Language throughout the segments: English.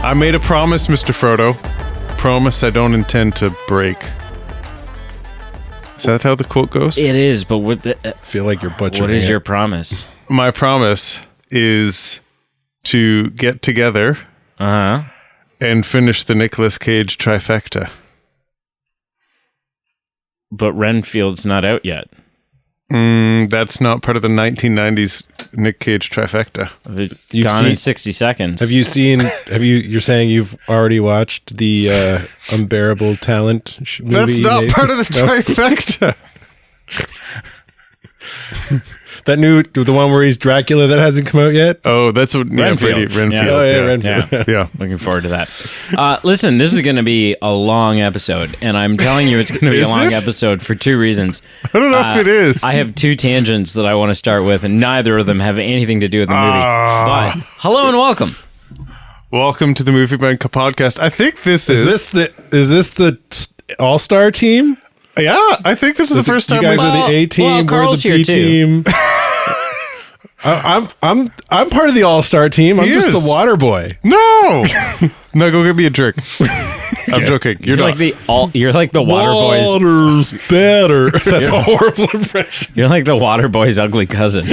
I made a promise, Mr. Frodo. Promise I don't intend to break. Is that how the quote goes? It is, but what the... I feel like you're butchering What is it. your promise? My promise is to get together and finish the Nicolas Cage trifecta. But Renfield's not out yet. That's not part of the 1990s Nick Cage trifecta. You've gone in 60 seconds. Have you seen? You're saying you've already watched the Unbearable Talent movie? That's not part of the trifecta. That the one where he's Dracula that hasn't come out yet? Oh, that's what Renfield. Renfield. Yeah. Oh, yeah, Renfield. Yeah. Looking forward to that. Listen, this is going to be a long episode, and I'm telling you it's going to be a long episode for two reasons. I don't know if it is. I have two tangents that I want to start with, and neither of them have anything to do with the movie. But hello and welcome. Welcome to the Movie Bank podcast. I think this is this the All-Star team? Yeah, I think this is the first time you guys are the A team. Carl's we're the B team. I'm part of the All-Star team. I'm just the water boy. No, no, go get me a drink. I'm joking. You're like the water boys. Water's better. That's a horrible impression. You're like the water boy's ugly cousin.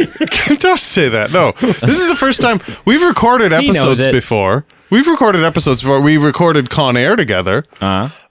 Don't say that. No, this is the first time we've recorded episodes before. We recorded Con Air together.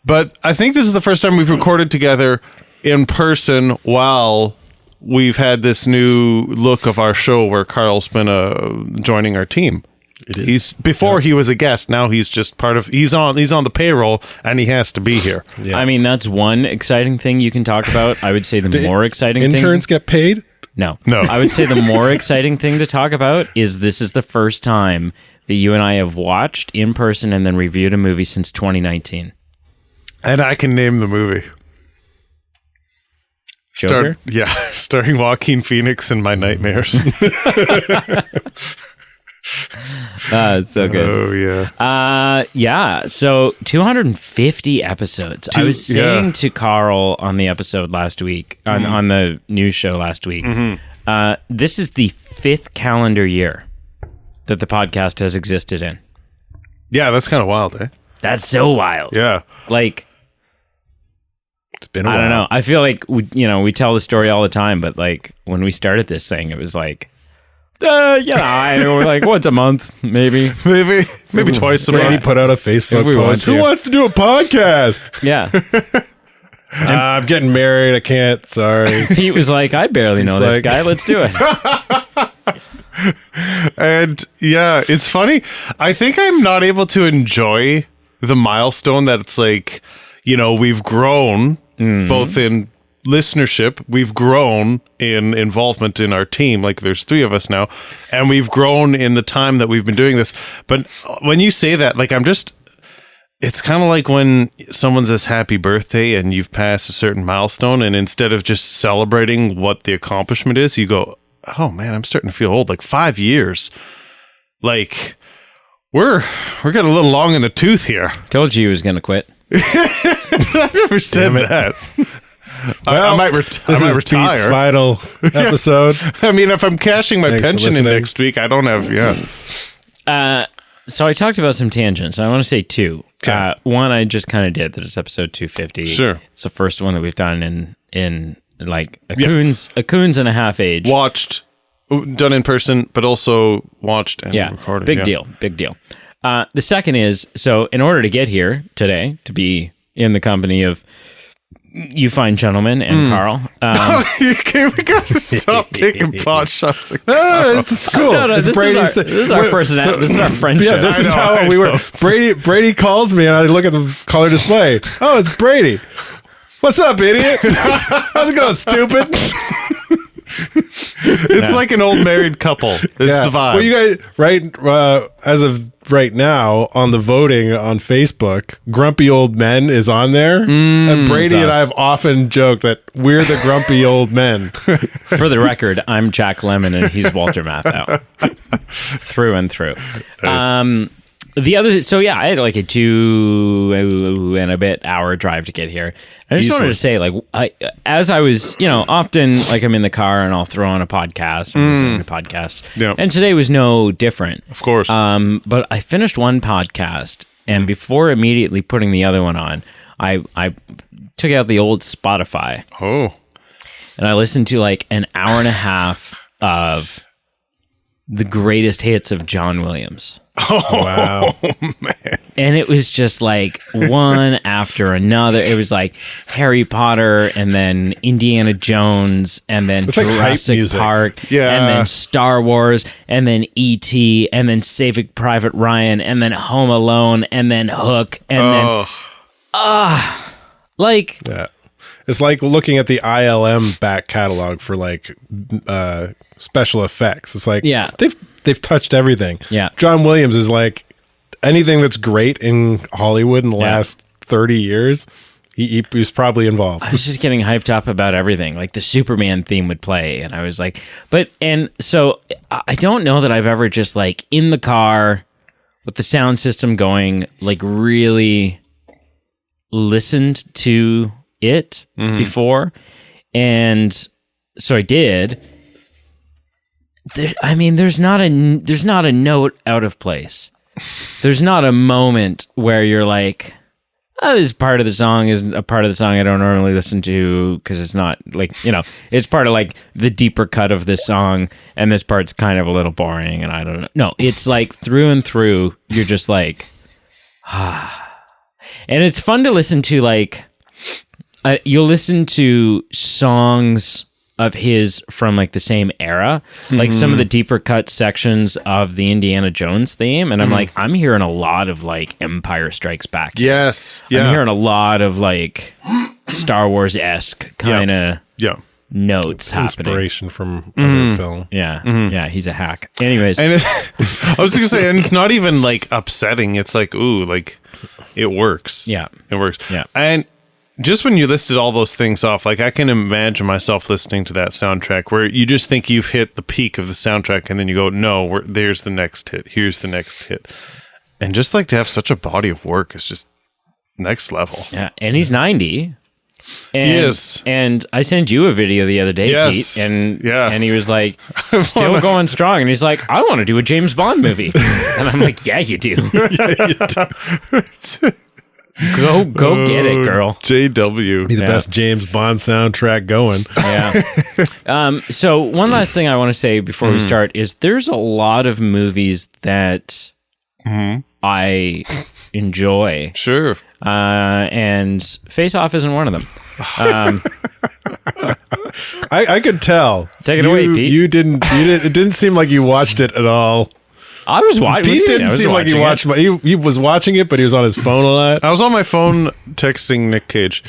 But I think this is the first time we've recorded together in person while we've had this new look of our show where Carl's been joining our team. It is. He was a guest. Now he's just part of. He's on the payroll and he has to be here. Yeah. I mean, that's one exciting thing you can talk about. I would say the more exciting thing. Interns get paid? No. I would say the more exciting thing to talk about is this is the first time that you and I have watched in person and then reviewed a movie since 2019. And I can name the movie. Joker? Starring Joaquin Phoenix in my nightmares. It's so good. Oh, yeah. Yeah. So 250 episodes. I was saying to Carl on the episode last week, on the news show last week, this is the 5th calendar year that the podcast has existed in. Yeah, that's kind of wild, eh? That's so wild. Yeah. Like, It's been a while. I don't know. I feel like we tell the story all the time, but like when we started this thing, it was like, we're like once a month, maybe twice a Brady month. put out a Facebook post. Who wants to do a podcast? Yeah. I'm getting married. I can't. Sorry. Pete was like, I barely know this guy. Let's do it. And yeah, it's funny. I think I'm not able to enjoy the milestone that it's like, we've grown both in listenership, we've grown in involvement in our team. Like there's 3 of us now, and we've grown in the time that we've been doing this. But when you say that, like it's kind of like when someone says happy birthday and you've passed a certain milestone, and instead of just celebrating what the accomplishment is, you go, oh man, I'm starting to feel old. Like 5 years. Like we're getting a little long in the tooth here. Told you he was going to quit. I never said that. Well, I might retire. Pete's final episode. I mean, if I'm cashing my Thanks for pension in listening. next week, I don't have, So I talked about some tangents. I want to say 2. Okay. One I just kind of did, that it's episode 250. Sure. It's the first one that we've done in like a coons and a half age. watched, done in person, but also watched and recorded. Big deal. The second is, so in order to get here today, to be in the company of you fine gentlemen and Carl. Okay, we gotta stop taking pot shots. It's cool. No, it's this Brady's is our personality. This is our friendship. Yeah, this is how we were. Brady calls me and I look at the color display. Oh, it's Brady. What's up, idiot? How's it going, stupid? It's like an old married couple. It's the vibe. Well, you guys, as of right now, on the voting on Facebook, Grumpy Old Men is on there. And Brady and I have often joked that we're the grumpy old men. For the record, I'm Jack Lemmon and he's Walter Matthau. Through and through. Nice. I had like a 2 and a bit hour drive to get here. I just wanted to say, like, as I was, often like I'm in the car and I'll throw on a podcast and listen to podcasts. Yeah. And today was no different. Of course. But I finished one podcast, and before immediately putting the other one on, I took out the old Spotify. Oh. And I listened to like an hour and a half of the greatest hits of John Williams. Oh, wow. Man. And it was just like one after another. It was like Harry Potter, and then Indiana Jones, and then It's like hype Jurassic music. Park, Yeah. and then Star Wars, and then E.T., and then Saving Private Ryan, and then Home Alone, and then Hook, and then like Yeah. It's like looking at the ILM back catalog for like special effects. It's like they've touched everything. Yeah. John Williams is like anything that's great in Hollywood in the last 30 years. He was probably involved. I was just getting hyped up about everything. Like the Superman theme would play, and I was like, so I don't know that I've ever just like in the car with the sound system going, like really listened to it before. And so I did. There's not a note out of place. There's not a moment where you're like, this part of the song isn't a part of the song I don't normally listen to, because it's not like, it's part of like the deeper cut of this song, and this part's kind of a little boring, and I don't know. No, it's like through and through, you're just like, And it's fun to listen to, like, you'll listen to songs of his from like the same era, like some of the deeper cut sections of the Indiana Jones theme, and I'm like, I'm hearing a lot of like Empire Strikes Back. Yes. Yeah. I'm hearing a lot of like Star Wars-esque kind of notes happening. Inspiration from other film. Yeah. Yeah, he's a hack. Anyways, And I was going to say, and it's not even like upsetting. It's like, ooh, like it works. Yeah. It works. Yeah. And just when you listed all those things off, like I can imagine myself listening to that soundtrack where you just think you've hit the peak of the soundtrack, and then you go, no, there's the next hit. Here's the next hit. And just like to have such a body of work is just next level. yeah, and he's 90. And, He is. And I sent you a video the other day, Yes. Pete, and Yeah. and he was like, still going strong. And he's like, I want to do a James Bond movie. And I'm like, yeah, you do. Go get it, girl. JW. Be the best James Bond soundtrack going. Yeah. So one last thing I want to say before we start is there's a lot of movies that I enjoy. Sure. And Face Off isn't one of them. I could tell. Take it away, Pete. You didn't. It didn't seem like you watched it at all. I was watching. Pete didn't seem like he watched. He was watching it, but he was on his phone a lot. I was on my phone texting Nick Cage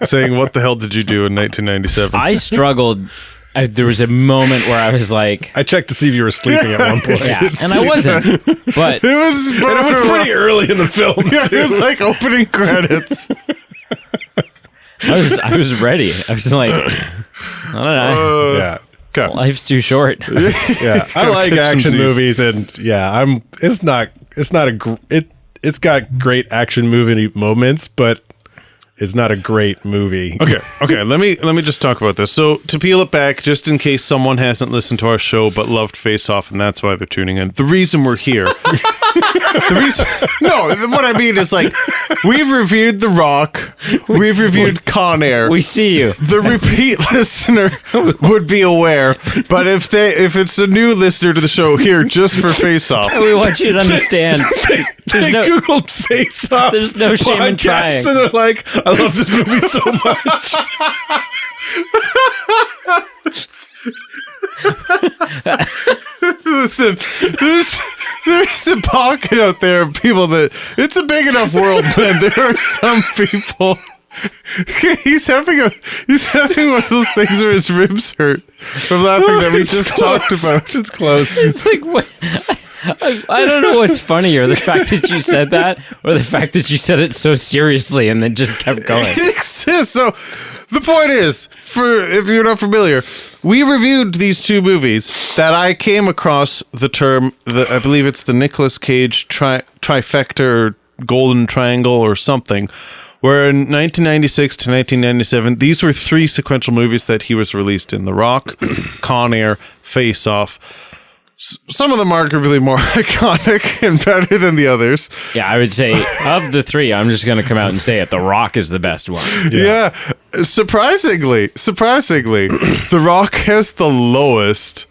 saying, what the hell did you do in 1997? I struggled. There was a moment where I was like, I checked to see if you were sleeping at one point. yeah, and I wasn't. But it was pretty early in the film. It was like opening credits. I was ready. I was like, I don't know. Yeah. Okay. Life's too short. Yeah. I like catch some action Z's. movies, and yeah, it's got great action movie moments, but it's not a great movie. Okay. Let me just talk about this. So to peel it back, just in case someone hasn't listened to our show but loved Face Off, and that's why they're tuning in. The reason we're here. What I mean is like we've reviewed The Rock, we've reviewed Con Air. We see you. The repeat listener would be aware, but if it's a new listener to the show here just for Face Off, We want you to understand. They Googled Face Off. There's no shame in podcasts, trying. And they're like, I love this movie so much. listen, there's a pocket out there of people that it's a big enough world, man. There are some people. He's having one of those things where his ribs hurt from laughing that we just talked about. It's close. It's like, what? I don't know what's funnier, the fact that you said that, or the fact that you said it so seriously and then just kept going. It exists. So The point is, if you're not familiar, we reviewed these two movies that I came across the term, I believe it's the Nicolas Cage trifecta or golden triangle or something, where in 1996 to 1997, these were three sequential movies that he was released in: The Rock, Con Air, Face Off. Some of them arguably more iconic and better than the others. Yeah, I would say of the three, I'm just going to come out and say it. The Rock is the best one. Yeah. Surprisingly, The Rock has the lowest.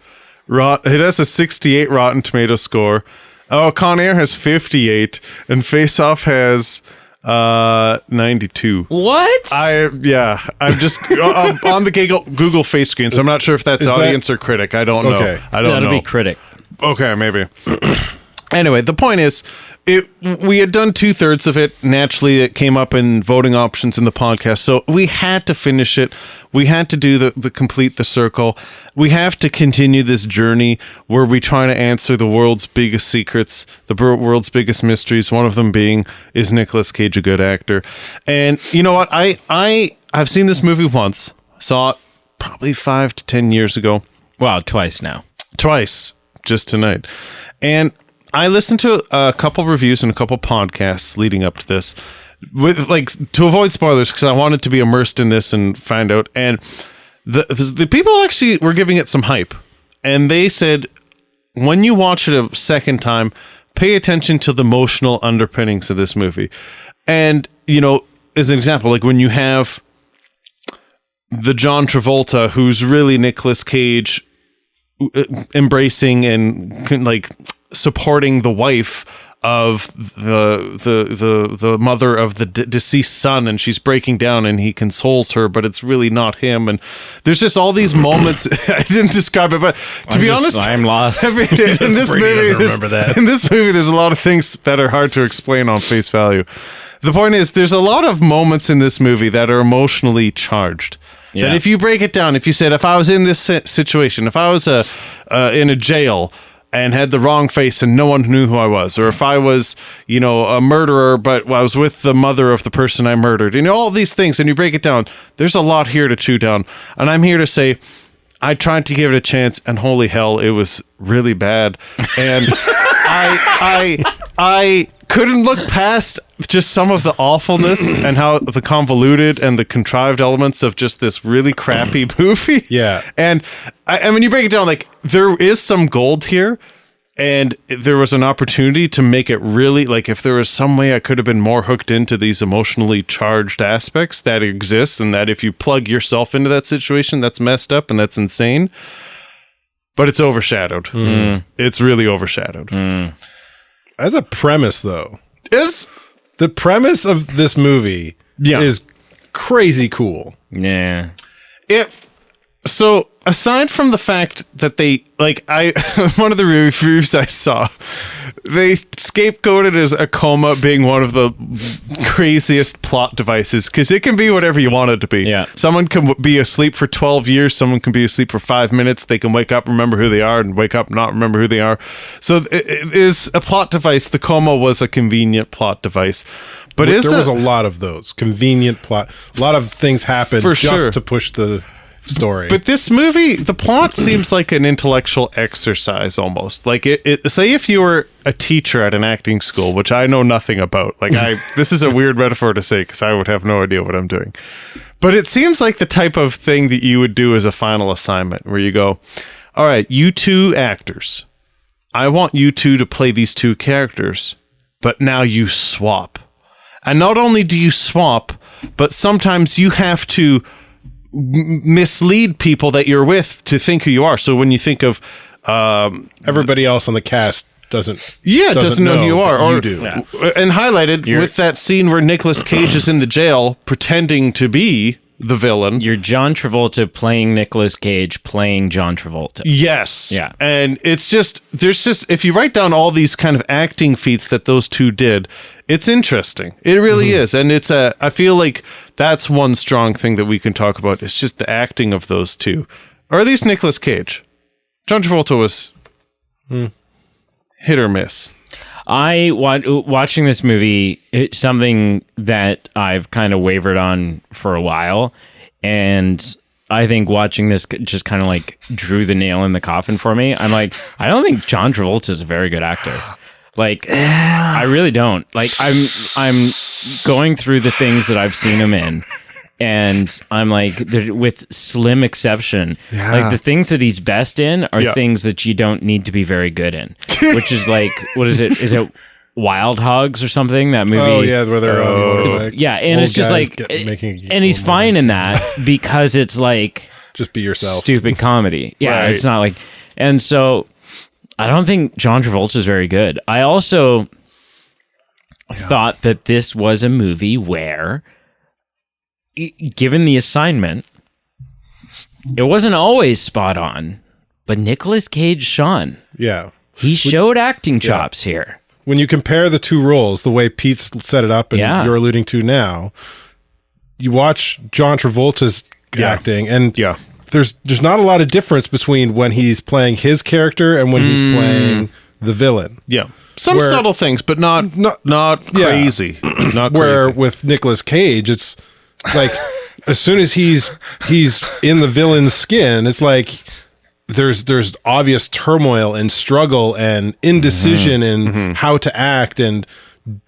It has a 68 Rotten Tomato score. Oh, Con Air has 58, and Face Off has 92. What? I'm just on the Google face screen, so I'm not sure if that's audience or critic. I don't know. I don't know. That'll be critic. Okay, maybe. Anyway, the point is, we had done 2/3 of it. Naturally, it came up in voting options in the podcast, so we had to finish it. We had to do the complete the circle. We have to continue this journey where we try to answer the world's biggest secrets, the world's biggest mysteries. One of them being, is Nicolas Cage a good actor? And you know what? I've seen this movie once. Saw it probably 5 to 10 years ago. Wow, twice now. Twice, just tonight, and I listened to a couple reviews and a couple podcasts leading up to this, to avoid spoilers, because I wanted to be immersed in this and find out. And the people actually were giving it some hype, and they said when you watch it a second time, pay attention to the emotional underpinnings of this movie. And as an example, like when you have the John Travolta, who's really Nicolas Cage, embracing and supporting the wife of the mother of the deceased son, and she's breaking down, and he consoles her, but it's really not him. And there's just all these moments. I didn't describe it, but to be honest, I'm lost. In this movie, there's a lot of things that are hard to explain on face value. The point is, there's a lot of moments in this movie that are emotionally charged. Yeah. That if you break it down, if you said, if I was in this situation, if I was in a jail and had the wrong face and no one knew who I was, or if I was, a murderer, but I was with the mother of the person I murdered, all these things, and you break it down, there's a lot here to chew down. And I'm here to say, I tried to give it a chance, and holy hell, it was really bad. And I couldn't look past just some of the awfulness and how the convoluted and the contrived elements of just this really crappy movie. Yeah. And I mean, you break it down, there is some gold here, and there was an opportunity to make it really, if there was some way I could have been more hooked into these emotionally charged aspects that exist, and that if you plug yourself into that situation, that's messed up and that's insane. But it's overshadowed. Mm. It's really overshadowed. Mm. As a premise, though, the premise of this movie is crazy cool. Yeah. So aside from the fact that they one of the reviews I saw, they scapegoated as a coma being one of the craziest plot devices, because it can be whatever you want it to be. Yeah. Someone can be asleep for 12 years. Someone can be asleep for 5 minutes. They can wake up, remember who they are, and wake up, not remember who they are. So it is a plot device. The coma was a convenient plot device. But there was a lot of those convenient plot. A lot of things happened to push the story. But this movie, the plot seems like an intellectual exercise almost. Say if you were a teacher at an acting school, which I know nothing about. This is a weird metaphor to say because I would have no idea what I'm doing. But it seems like the type of thing that you would do as a final assignment, where you go, all right, you two actors, I want you two to play these two characters, but now you swap. And not only do you swap, but sometimes you have to mislead people that you're with to think who you are. So when you think of everybody else on the cast doesn't know who you are, or you do. Yeah. And highlighted with that scene where Nicolas Cage is in the jail pretending to be the villain. You're John Travolta playing Nicolas Cage playing John Travolta. Yes. Yeah. And if you write down all these kind of acting feats that those two did, it's interesting. It really is. And I feel like that's one strong thing that we can talk about. It's just the acting of those two, or at least Nicolas Cage. John Travolta was hit or miss. Watching this movie, it's something that I've kind of wavered on for a while, And I think watching this just kind of like drew the nail in the coffin for me. I'm like, I don't think John Travolta is a very good actor. Like, I really don't. Like, I'm going through the things that I've seen him in, and I'm like, with slim exception, like the things that he's best in are things that you don't need to be very good in. Which is like, what is it? Is it Wild Hogs or something? That movie? Oh yeah, where they're on and it's just like, and he's fine in that because it's like just be yourself, stupid comedy. Yeah, it's not like, and so I don't think John Travolta is very good. I also thought that this was a movie where, given the assignment, it wasn't always spot on, but Nicolas Cage shone. Yeah, he showed acting chops here. When you compare the two roles, the way Pete's set it up and you're alluding to now, you watch John Travolta's acting, and there's not a lot of difference between when he's playing his character and when he's playing the villain. Yeah. Some subtle things, but not crazy. Not where crazy. With Nicolas Cage, it's like as soon as he's in the villain's skin, it's like there's obvious turmoil and struggle and indecision in how to act, and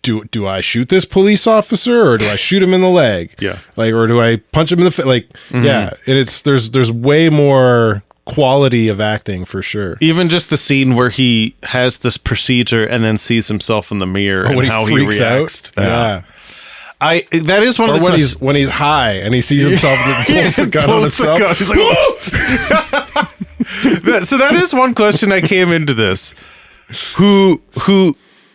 do I shoot this police officer or do I shoot him in the leg? Yeah. Like, or do I punch him in the face? Like, yeah. And there's way more quality of acting for sure. Even just the scene where he has this procedure and then sees himself in the mirror and how he reacts to that. That is one of the when he's high and he sees himself and pulls the gun on himself. He's like, whoa! So that is one question I came into this.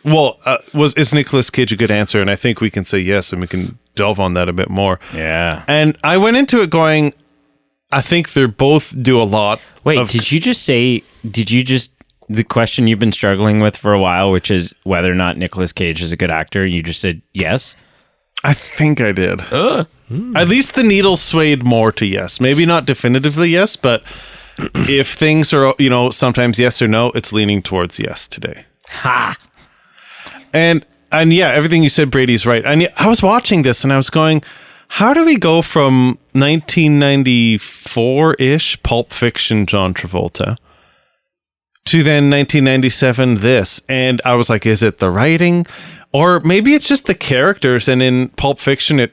Is Nicolas Cage a good answer? And I think we can say yes, and we can delve on that a bit more. Yeah. And I went into it going, I think they both do a lot. Wait, did you just the question you've been struggling with for a while, which is whether or not Nicolas Cage is a good actor, you just said yes? I think I did. At least the needle swayed more to yes. Maybe not definitively yes, but if things are, sometimes yes or no, it's leaning towards yes today. Ha! And yeah, everything you said, Brady's right. And I was watching this and I was going, how do we go from 1994-ish Pulp Fiction John Travolta to then 1997 this? And I was like, is it the writing? Or maybe it's just the characters, and in Pulp Fiction, it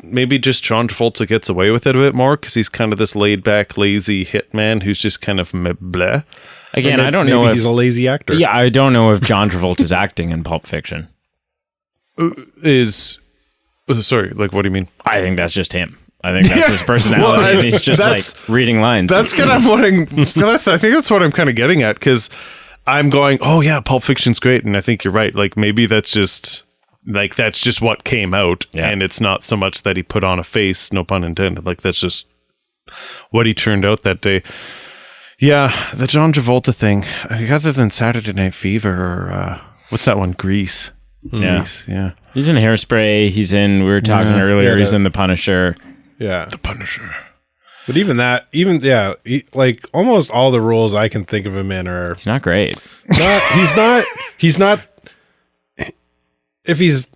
maybe just John Travolta gets away with it a bit more because he's kind of this laid-back, lazy hitman who's just kind of bleh. Again, I don't know if he's a lazy actor. Yeah, I don't know if John Travolta's acting in Pulp Fiction. Sorry, like, what do you mean? I think that's just him. I think that's his personality, and he's just like reading lines. That's kind of what I think that's what I'm kind of getting at, because I'm going, oh yeah, Pulp Fiction's great, and I think you're right. Like, maybe that's just what came out, and it's not so much that he put on a face, no pun intended. Like, that's just what he turned out that day. Yeah, the John Travolta thing. I think other than Saturday Night Fever or what's that one? Grease. Grease, yeah. He's in Hairspray. He's in. We were talking earlier. He's in The Punisher. Yeah, The Punisher. But like almost all the roles I can think of him in are. He's not great. He's not. If he's,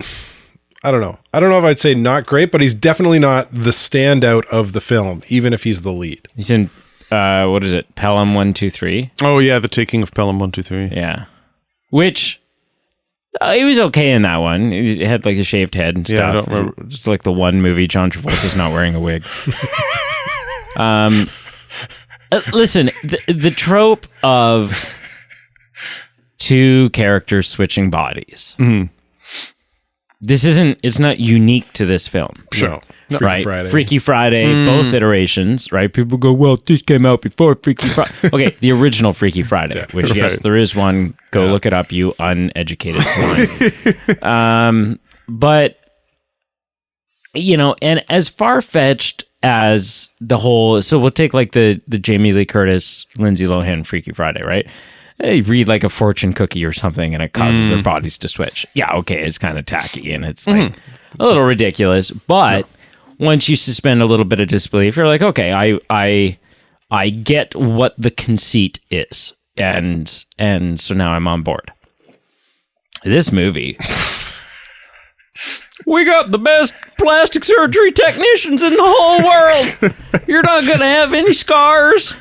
I don't know if I'd say not great, but he's definitely not the standout of the film, even if he's the lead. He's in, what is it? Pelham 1 2 3. Oh yeah, The Taking of Pelham 1 2 3. Yeah, which he was okay in that one. He had like a shaved head and stuff. Yeah, I don't remember. Just like the one movie John Travolta's not wearing a wig. Listen, the trope of two characters switching bodies. Mm-hmm. It's not unique to this film. Sure. No. Right? Freaky Friday, both iterations, right? People go, well, this came out before Freaky Friday. Okay, the original Freaky Friday, which, yes, there is one. Go look it up, you uneducated swine. But, and as far-fetched as the whole... So we'll take like the Jamie Lee Curtis, Lindsay Lohan Freaky Friday, right? They read like a fortune cookie or something and it causes their bodies to switch. Yeah, okay, it's kind of tacky and it's like a little ridiculous. But once you suspend a little bit of disbelief, you're like, okay, I get what the conceit is. And so now I'm on board. This movie... we got the best plastic surgery technicians in the whole world. You're not going to have any scars.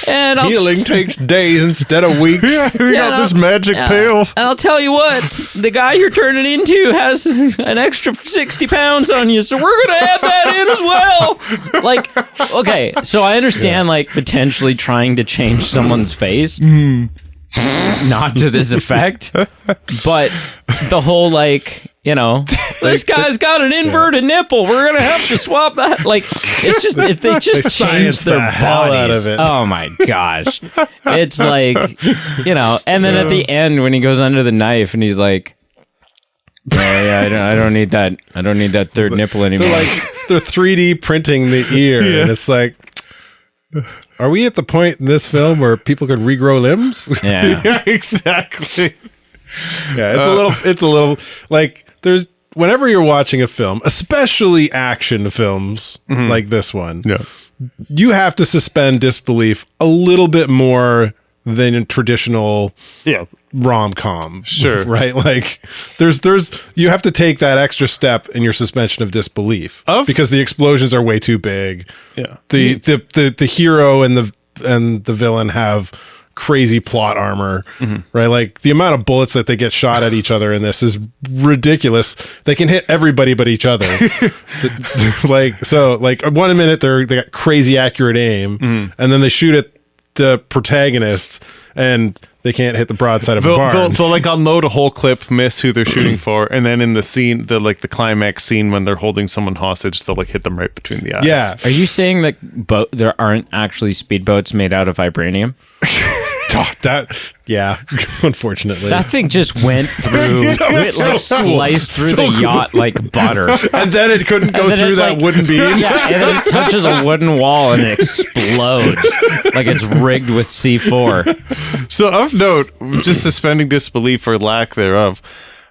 And healing takes days instead of weeks. We got this magic pill. And I'll tell you what, the guy you're turning into has an extra 60 pounds on you, so we're going to add that in as well. Like, okay, so I understand, like, potentially trying to change someone's face. Not to this effect, but the whole, like, you know, this guy's got an inverted nipple. We're gonna have to swap that. Like, it's just if they just change their bodies out of it. Oh my gosh, it's like, you know. And then at the end when he goes under the knife and he's like, I don't need that. I don't need that third nipple anymore. They're 3D printing the ear, and it's like, are we at the point in this film where people can regrow limbs? Yeah, Yeah, exactly. Yeah, it's a little like there's whenever you're watching a film, especially action films like this one, you have to suspend disbelief a little bit more than a traditional rom-com. Sure. Right? Like there's you have to take that extra step in your suspension of disbelief because the explosions are way too big. Yeah. The hero and the villain have crazy plot armor, right? Like the amount of bullets that they get shot at each other in this is ridiculous. They can hit everybody but each other. Like 1 minute they got crazy accurate aim, and then they shoot at the protagonist and they can't hit the broadside of a barn. They'll like unload a whole clip, miss who they're shooting for, and then in the scene, the climax scene when they're holding someone hostage, they'll like hit them right between the eyes. Yeah. Are you saying that there aren't actually speedboats made out of vibranium? Unfortunately. That thing just went through, it like sliced through the yacht like butter. And then it couldn't go through that wooden beam. Yeah, and then it touches a wooden wall and it explodes like it's rigged with C4. So of note, just suspending disbelief or lack thereof,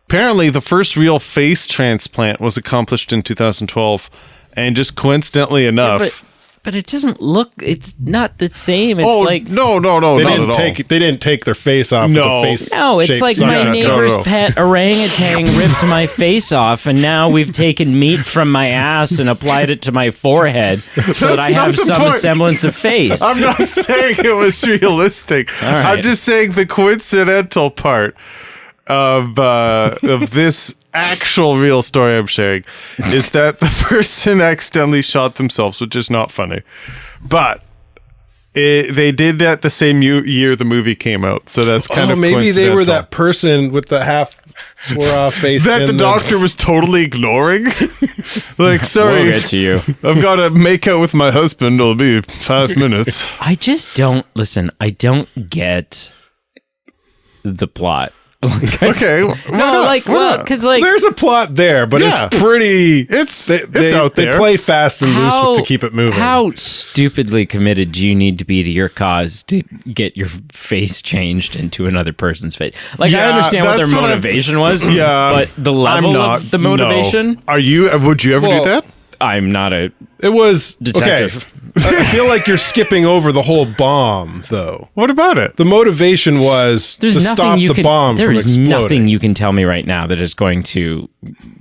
apparently the first real face transplant was accomplished in 2012, and just coincidentally enough... But it doesn't look. It's not the same. It's no, They didn't take their face off. No. With the face no. It's like my neighbor's pet orangutan ripped my face off, and now we've taken meat from my ass and applied it to my forehead so that I have some semblance of face. I'm not saying it was realistic. right. I'm just saying the coincidental part of this actual real story I'm sharing is that the person accidentally shot themselves, which is not funny, but they did that the same year the movie came out, so that's kind of maybe they were that person with the half swore off face that the doctor was totally ignoring. Like, sorry, We'll get to you. I've got to make out with my husband, it'll be 5 minutes. I just don't listen. I don't get the plot. Okay, because there's a plot there, but it's pretty. It's They out there. play fast and loose to keep it moving. How stupidly committed do you need to be to your cause to get your face changed into another person's face? Like, I understand what their motivation was, but the level of the motivation. No. Are you? Would you ever do that? I'm not a. It was detective. Okay. I feel like you're skipping over the whole bomb, though. What about it? The motivation was to stop the bomb from exploding. There is nothing you can tell me right now that is going to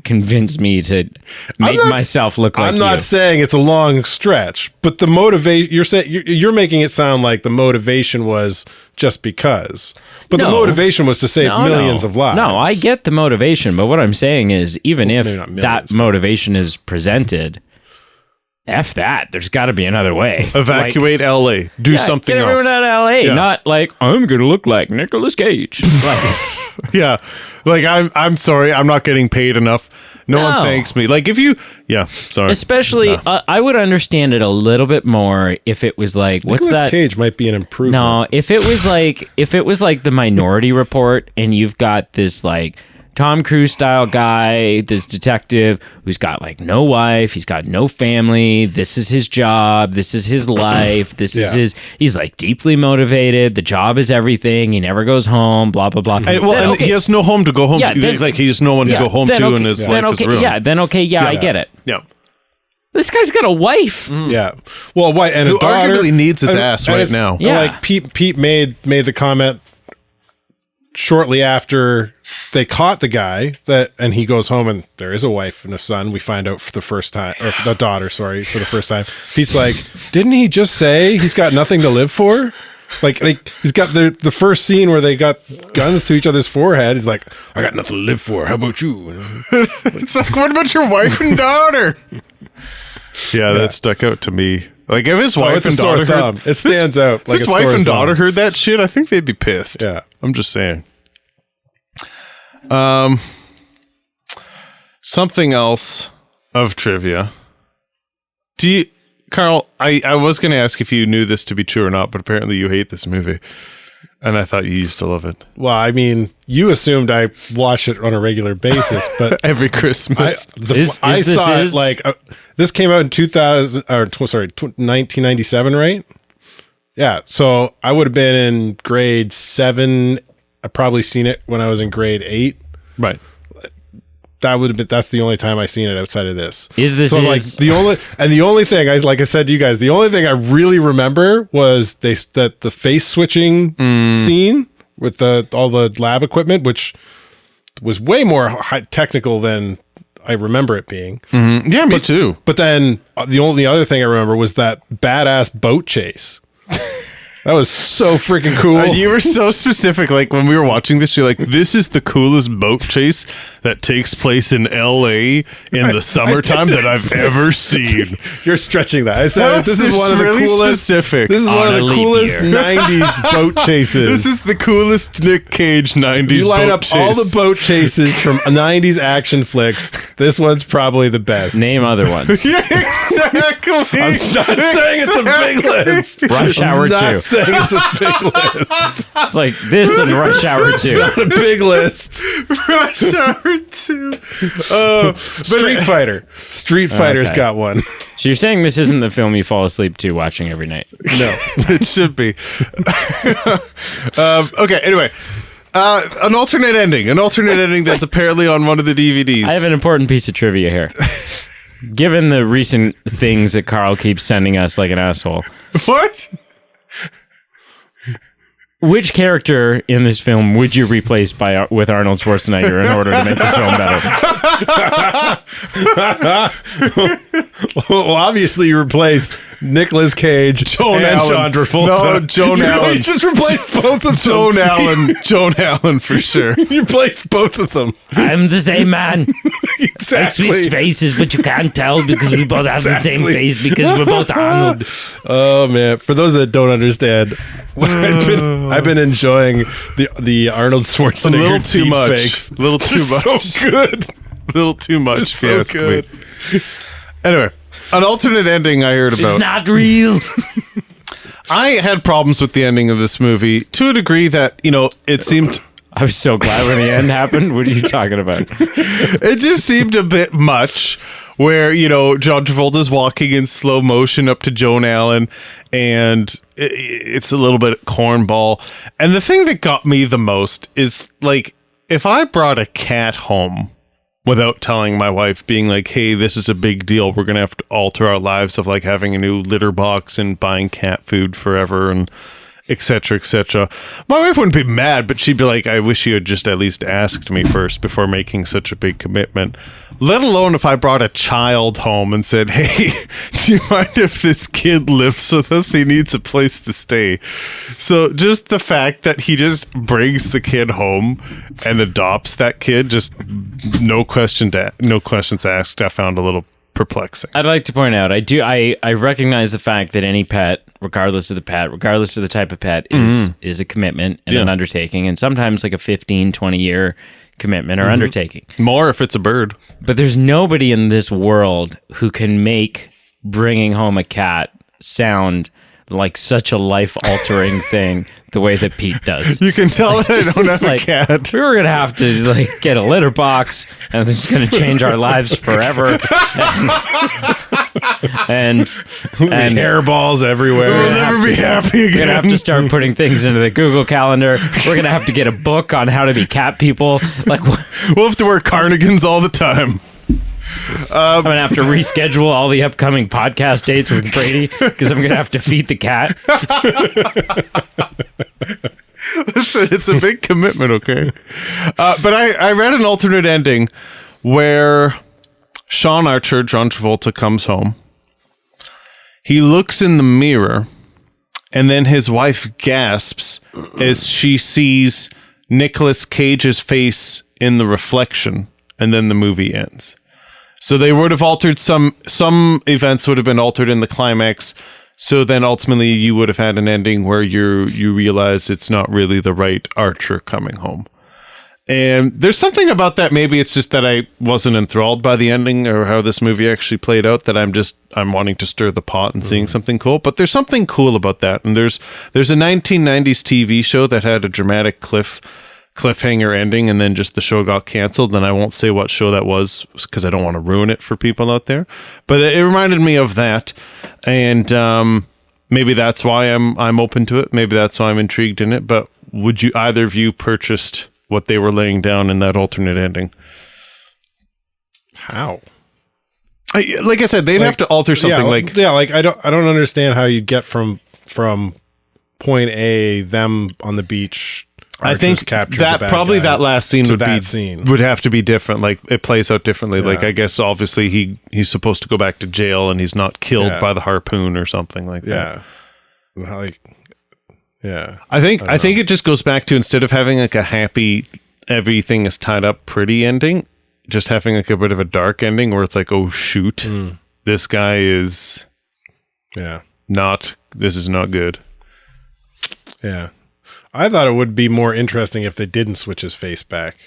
convince me to make myself look like I'm not saying it's a long stretch, but the motivation you're making it sound like the motivation was just because. But the motivation was to save millions of lives. No, I get the motivation, but what I'm saying is even if that motivation is presented, F that. There's got to be another way. Evacuate LA. Do something get else. Get everyone out of LA. Yeah. Not like, I'm going to look like Nicolas Cage. Like, yeah. Like, I'm sorry. I'm not getting paid enough. No one thanks me. Like, if you... Yeah, sorry. Especially, I would understand it a little bit more if it was like, what's Nicolas that? Cage might be an improvement. No, if it was like the Minority Report and you've got this like Tom Cruise style guy, this detective who's got like no wife, he's got no family, this is his job, this is his life, this is he's like deeply motivated, the job is everything, he never goes home, blah blah blah. And he has no home to go home to. Like, he has no one to go home to, and his life is ruined. I get it. Yeah. This guy's got a wife. Yeah. Well, why? And who a daughter arguably needs his ass right now. Yeah. Like Pete made the comment shortly after they caught the guy, and he goes home and there is a wife and a son, we find out for the first time, or the daughter, sorry, for the first time. He's like, didn't he just say he's got nothing to live for? Like he's got the first scene where they got guns to each other's forehead. He's like, I got nothing to live for. How about you? It's like, what about your wife and daughter? Yeah, that stuck out to me. Like if his wife and daughter heard, it stands out. If his wife and daughter heard that shit, I think they'd be pissed. Yeah, I'm just saying. Something else of trivia. Carl, I was going to ask if you knew this to be true or not, but apparently you hate this movie. And I thought you used to love it. Well, I mean, you assumed I watch it on a regular basis, but every Christmas. I saw it like this came out in 1997, right? Yeah, so I would have been in grade 7. I probably seen it when I was in grade 8. Right. That's the only time I seen it outside of this. The only thing I said to you guys, the only thing I really remember was the face switching scene with all the lab equipment, which was way more technical than I remember it being. Mm-hmm. Yeah, me too. But then the only other thing I remember was that badass boat chase. That was so freaking cool. And you were so specific. Like when we were watching this, you're like, this is the coolest boat chase that takes place in LA in the summertime that I've ever seen. You're stretching that. I said this is one of the coolest. Specific. This is one of the coolest 90s boat chases. This is the coolest Nick Cage 90s You line boat up chase. all the boat chases from 90s action flicks. This one's probably the best. Name other ones. Yeah, exactly. I'm not saying it's a big list. Rush Hour 2. Saying it's a big list. It's like this and Rush Hour 2. Not a big list. Rush Hour 2. Street Fighter. Street Fighter's got one. So you're saying this isn't the film you fall asleep to watching every night? No. It should be. Okay, anyway. An alternate ending that's apparently on one of the DVDs. I have an important piece of trivia here. Given the recent things that Carl keeps sending us like an asshole. What? Which character in this film would you replace with Arnold Schwarzenegger in order to make the film better? Well, obviously you replace Nicolas Cage Joan and Allen. John Travolta. No, Joan Allen. You just replace both of them. Joan Allen for sure. You replace both of them. I'm the same man. Exactly. I switched faces, but you can't tell because we both have the same face because we're both Arnold. Oh man! For those that don't understand, I've been enjoying the Arnold Schwarzenegger A little too deep much. fakes. A little too much. So good. A little too much. So yes, good. Anyway, an alternate ending I heard about. It's not real. I had problems with the ending of this movie to a degree that, it seemed... I was so glad when the end happened. What are you talking about? It just seemed a bit much where, John Travolta's walking in slow motion up to Joan Allen and it's a little bit cornball. And the thing that got me the most is like, if I brought a cat home without telling my wife, being like, hey, this is a big deal. We're going to have to alter our lives of like having a new litter box and buying cat food forever and et cetera, et cetera. My wife wouldn't be mad, but she'd be like, I wish you had just at least asked me first before making such a big commitment. Let alone if I brought a child home and said, hey, do you mind if this kid lives with us? He needs a place to stay. So just the fact that he just brings the kid home and adopts that kid, just no questions asked, I found a little perplexing. I'd like to point out, I recognize the fact that any pet, regardless of the type of pet, is a commitment and an undertaking, and sometimes like a 15, 20 year commitment or undertaking. More if it's a bird. But there's nobody in this world who can make bringing home a cat sound like such a life-altering thing the way that Pete does. You can tell that I don't have a cat. We were going to have to get a litter box, and this is going to change our lives forever. And hairballs everywhere. We'll never be happy again. We're going to have to start putting things into the Google Calendar. We're going to have to get a book on how to be cat people. We'll have to wear cardigans all the time. I'm going to have to reschedule all the upcoming podcast dates with Brady because I'm going to have to feed the cat. Listen, it's a big commitment, okay? But I read an alternate ending where Sean Archer, John Travolta, comes home. He looks in the mirror, and then his wife gasps as she sees Nicolas Cage's face in the reflection, and then the movie ends. So they would have altered some events would have been altered in the climax. So then ultimately you would have had an ending where you realize it's not really the right Archer coming home. And there's something about that. Maybe it's just that I wasn't enthralled by the ending or how this movie actually played out, that I'm wanting to stir the pot and seeing something cool. But there's something cool about that. And there's a 1990s TV show that had a dramatic cliffhanger ending, and then just the show got canceled. And I won't say what show that was because I don't want to ruin it for people out there. But it reminded me of that. And maybe that's why I'm open to it. Maybe that's why I'm intrigued in it. But would you, either of you, purchased what they were laying down in that alternate ending? How? Like I said, they'd have to alter something. I don't understand how you get from point A, them on the beach. I think that probably that last scene would have to be different. Like, it plays out differently. Yeah. Like, I guess obviously he's supposed to go back to jail and he's not killed by the harpoon or something like that. Yeah. I think it just goes back to, instead of having like a happy, everything is tied up pretty ending, just having like a bit of a dark ending where it's like, oh shoot, this guy is this is not good. Yeah. I thought it would be more interesting if they didn't switch his face back.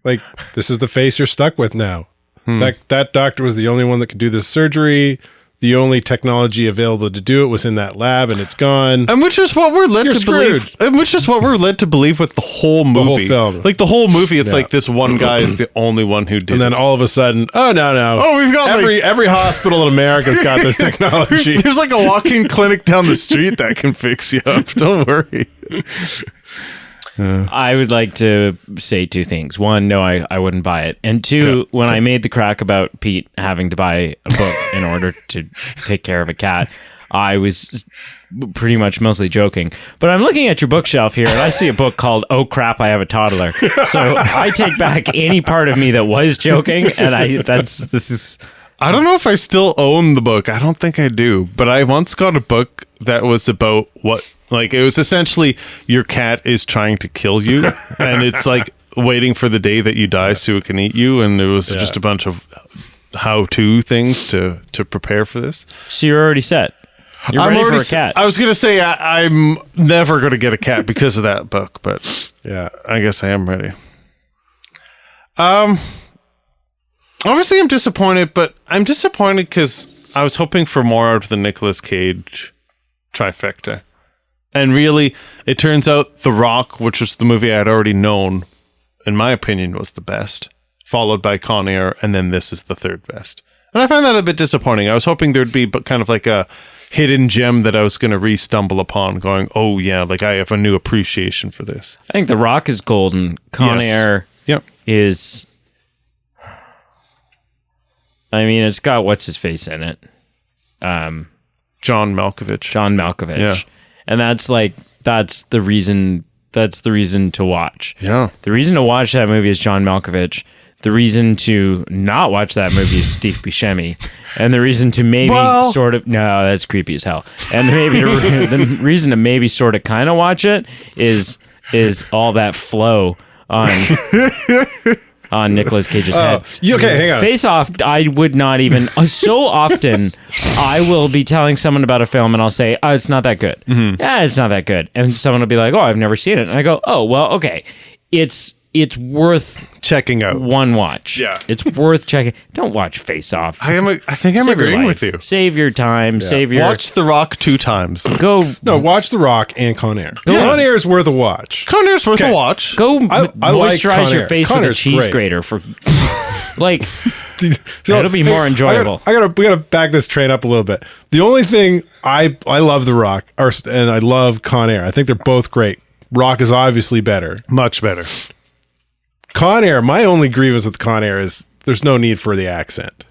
Like, this is the face you're stuck with now. That doctor was the only one that could do this surgery. The only technology available to do it was in that lab, and it's gone. And which is what we're led to believe. And which is what we're led to believe with the whole movie. The whole film. Like, the whole movie, it's like this one guy is the only one who did it. And then all of a sudden, oh, no. Oh, we've got every hospital in America's got this technology. There's like a walk-in clinic down the street that can fix you up. Don't worry. I would like to say two things. One, no, I wouldn't buy it. And two, when I made the crack about Pete having to buy a book in order to take care of a cat, I was pretty much mostly joking. But I'm looking at your bookshelf here, and I see a book called Oh Crap, I Have a Toddler. So I take back any part of me that was joking, and this is... I don't know if I still own the book. I don't think I do. But I once got a book that was about it was essentially your cat is trying to kill you. And it's like waiting for the day that you die so it can eat you. And it was just a bunch of how-to things to prepare for this. So you're already set. You're ready for a cat. I was going to say I'm never going to get a cat because of that book. But yeah, I guess I am ready. Obviously, I'm disappointed, but I'm disappointed because I was hoping for more out of the Nicolas Cage trifecta. And really, it turns out The Rock, which was the movie I had already known, in my opinion, was the best, followed by Con Air, and then this is the third best. And I find that a bit disappointing. I was hoping there'd be kind of like a hidden gem that I was going to re-stumble upon, going, oh yeah, like I have a new appreciation for this. I think The Rock is golden. Con Air is... I mean, it's got what's-his-face in it. John Malkovich. Yeah. And that's the reason to watch. Yeah. The reason to watch that movie is John Malkovich. The reason to not watch that movie is Steve Buscemi. And the reason to maybe no, that's creepy as hell. And the reason to maybe sort of kind of watch it is all that flow on Nicolas Cage's head. Okay, hang on. Face Off, I would not even... so often, I will be telling someone about a film and I'll say, oh, it's not that good. Mm-hmm. Yeah, it's not that good. And someone will be like, oh, I've never seen it. And I go, oh, well, okay. It's worth... checking out. One watch. Yeah. It's worth checking. Don't watch Face Off. I think I'm agreeing with you. Save your time. Yeah. Watch The Rock 2 times. Watch The Rock and Con Air. Con Air is worth a watch. Con Air's worth a watch. Go moisturize your face with a cheese grater for like it'll be more enjoyable. We gotta back this train up a little bit. The only thing I love The Rock and I love Con Air. I think they're both great. Rock is obviously better. Much better. Con Air, my only grievance with Con Air is there's no need for the accent.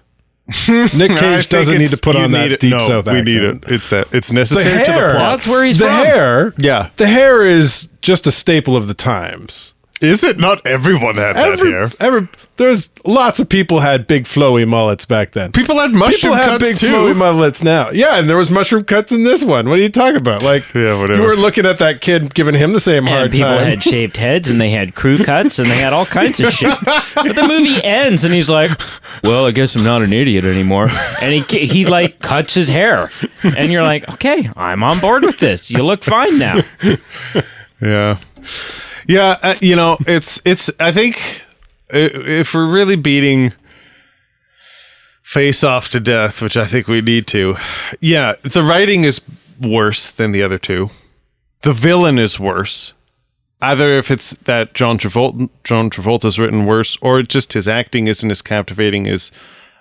Nick Cage doesn't need to put on that deep South accent. We need it. It's necessary to the plot. That's where he's the from. hair. Yeah. The hair is just a staple of the times. Is it? Not everyone had that hair. There's lots of people had big flowy mullets back then. People had mushroom People have cuts big too. flowy mullets now. Yeah, and there was mushroom cuts in this one. What are you talking about? Like, Yeah, whatever. You were looking at that kid giving him the same hard And people time. had shaved heads, and they had crew cuts, and they had all kinds of shit. But the movie ends, and he's like, "Well, I guess I'm not an idiot anymore." And he like cuts his hair, and you're like, "Okay, I'm on board with this. You look fine now." Yeah. Yeah, it's I think if we're really beating Face Off to death, which I think we need to, yeah, the writing is worse than the other two. The villain is worse. Either if it's that John Travolta's written worse, or just his acting isn't as captivating as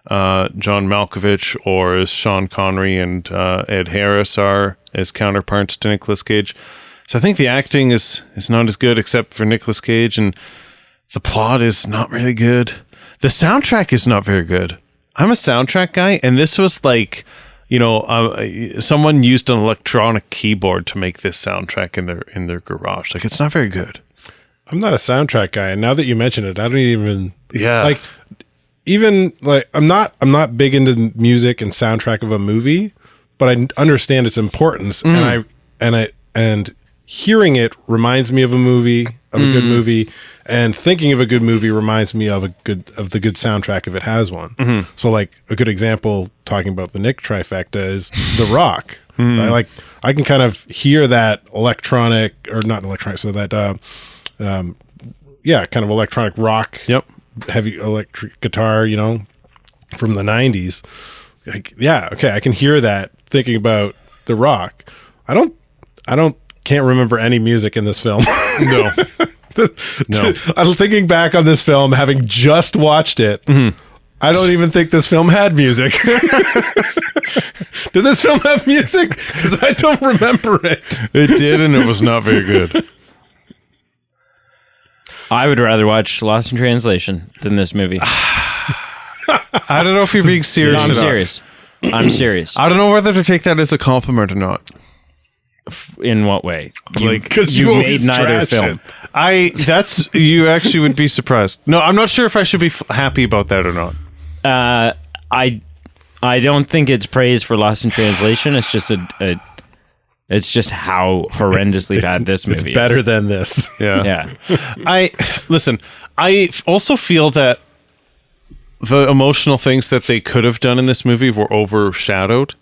John Malkovich or as Sean Connery and Ed Harris are as counterparts to Nicolas Cage. So I think the acting is not as good, except for Nicolas Cage, and the plot is not really good. The soundtrack is not very good. I'm a soundtrack guy, and this was like, someone used an electronic keyboard to make this soundtrack in their garage. Like, it's not very good. I'm not a soundtrack guy, and now that you mention it, I don't even I'm not big into music and soundtrack of a movie, but I understand its importance, and hearing it reminds me of a good movie, and thinking of a good movie reminds me of the good soundtrack if it has one. So, like, a good example talking about the Nick trifecta is The Rock. I can kind of hear that electronic, or not electronic, so that kind of electronic rock, heavy electric guitar, from the 90s. I can hear that thinking about The Rock. I can't remember any music in this film. No. I'm thinking back on this film, having just watched it. I don't even think this film had music. Did this film have music? Because I don't remember it. It did, and it was not very good. I would rather watch Lost in Translation than this movie. I don't know if you're being serious. No, I'm serious. I don't know whether to take that as a compliment or not. In what way? Because you made neither film. You actually would be surprised. No, I'm not sure if I should be happy about that or not. I don't think it's praise for Lost in Translation. It's just it's just how horrendously bad this movie is. It's better than this. Yeah. I also feel that the emotional things that they could have done in this movie were overshadowed,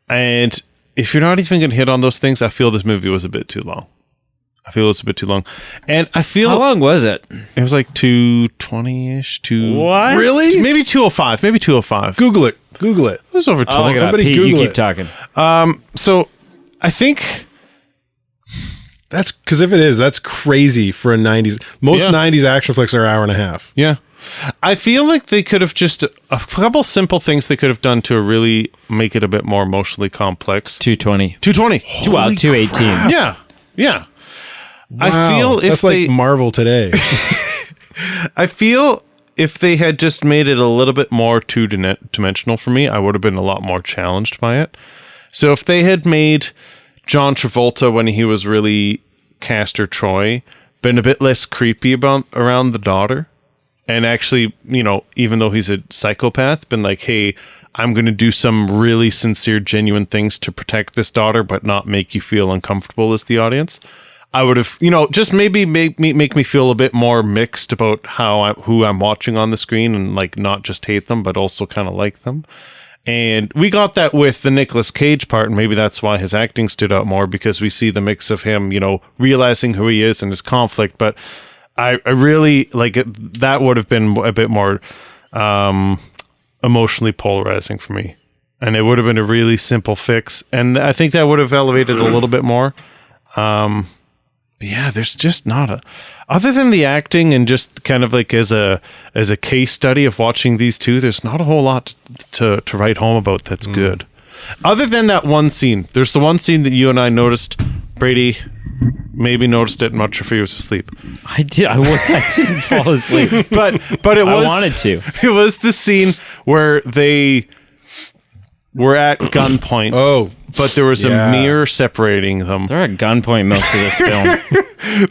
and if you're not even going to hit on those things, I feel this movie was a bit too long. And I feel... How long was it? It was like 220-ish. What? Really? Maybe 205. Maybe 205. Google it. It was over 2. Look at Somebody that. Pete, Google you keep it. talking. So I think... That's because if it is, that's crazy for a 90s. Most 90s action flicks are an hour and a half. Yeah. I feel like they could have just... A couple simple things they could have done to really make it a bit more emotionally complex. 220. 220. Well, 218. Yeah. Wow. I feel if that's like Marvel today. I feel if they had just made it a little bit more two-dimensional for me, I would have been a lot more challenged by it. So if they had made John Travolta, when he was really Castor Troy, been a bit less creepy around the daughter, and actually, even though he's a psychopath, been like, hey, I'm going to do some really sincere, genuine things to protect this daughter, but not make you feel uncomfortable as the audience. I would have, just maybe make me feel a bit more mixed about who I'm watching on the screen, and like not just hate them, but also kind of like them. And we got that with the Nicolas Cage part, and maybe that's why his acting stood out more, because we see the mix of him, realizing who he is and his conflict. But I really like it. That would have been a bit more emotionally polarizing for me, and it would have been a really simple fix, and I think that would have elevated a little bit more. Yeah, there's just not other than the acting and just kind of like as a case study of watching these two, there's not a whole lot to write home about that's good. Other than that one scene. There's the one scene that you and I noticed. Brady, maybe noticed it much if he was asleep. I did. I didn't fall asleep. But it was. I wanted to. It was the scene where they were at gunpoint. Oh, but there was a mirror separating them. They're at gunpoint most of this film.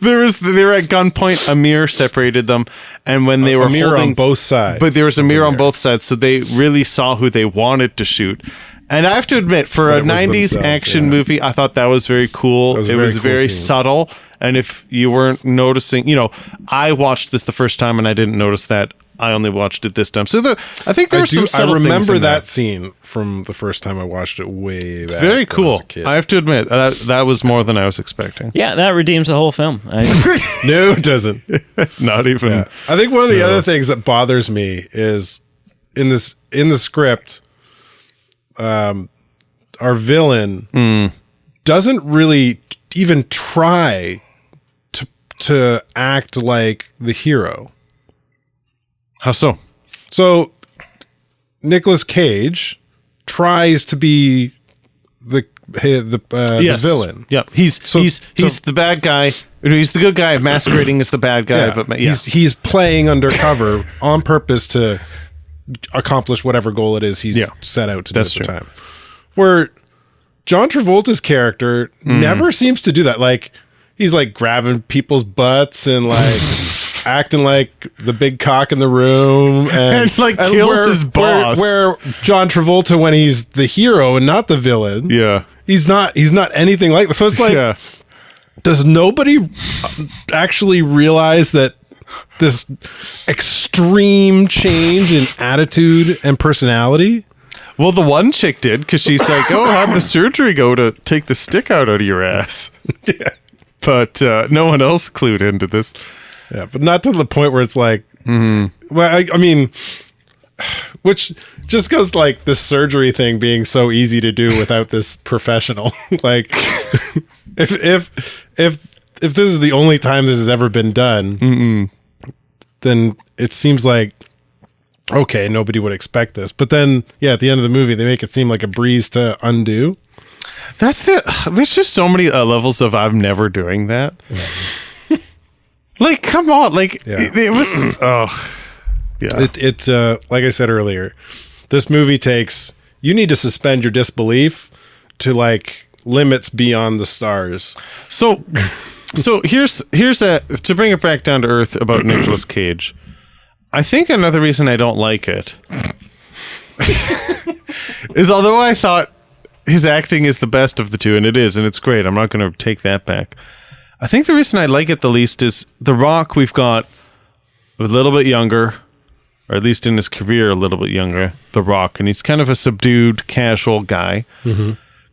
They were at gunpoint. A mirror separated them, and when they were a mirror holding on both sides, but there was a mirror on both sides, so they really saw who they wanted to shoot. And I have to admit, for a 90s action movie, I thought that was very cool. It was very subtle. And if you weren't noticing, I watched this the first time and I didn't notice that. I only watched it this time. So I think there were some subtle things. I remember that scene from the first time I watched it way back. It's very cool. I have to admit, that was more than I was expecting. Yeah, that redeems the whole film. No, it doesn't. Not even. Yeah. I think one of the other things that bothers me is in the script, our villain doesn't really even try to act like the hero. How so? So Nicolas Cage tries to be the villain. Yeah, he's the bad guy. He's the good guy masquerading as the bad guy. Yeah, but he's playing undercover on purpose to accomplish whatever goal it is he's set out to do at the time. Where John Travolta's character never seems to do that. Like, he's like grabbing people's butts and like acting like the big cock in the room and kills his boss. Where John Travolta, when he's the hero and not the villain, he's not anything like this. So it's like, does nobody actually realize that this extreme change in attitude and personality? Well, the one chick did, because she's like, how'd the surgery go to take the stick out of your ass? But no one else clued into this. Yeah, but not to the point where it's like, well, I mean, which just goes like this surgery thing being so easy to do without this professional. Like, if this is the only time this has ever been done, then it seems like, okay, nobody would expect this. But then, at the end of the movie, they make it seem like a breeze to undo. There's just so many levels of I'm never doing that. Like, come on. Like, it was, It's like I said earlier, this movie you need to suspend your disbelief to like limits beyond the stars. So here's to bring it back down to earth about Nicolas Cage. I think another reason I don't like it is, although I thought his acting is the best of the two, and it is, and it's great. I'm not going to take that back. I think the reason I like it the least is The Rock. We've got a little bit younger, or at least in his career, a little bit younger, The Rock, and he's kind of a subdued, casual guy.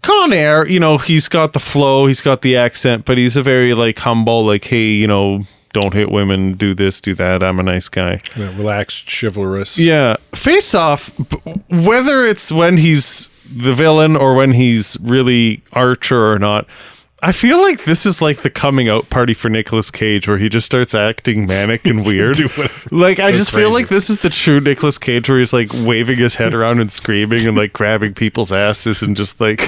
Con Air, he's got the flow, he's got the accent, but he's a very like humble, like, hey, don't hit women, do this, do that. I'm a nice guy. Yeah, relaxed, chivalrous. Yeah. Face Off, whether it's when he's the villain or when he's really Archer or not, I feel like this is like the coming out party for Nicolas Cage, where he just starts acting manic and weird. Like, I just feel like this is the true Nicolas Cage, where he's like waving his head around and screaming and like grabbing people's asses and just like,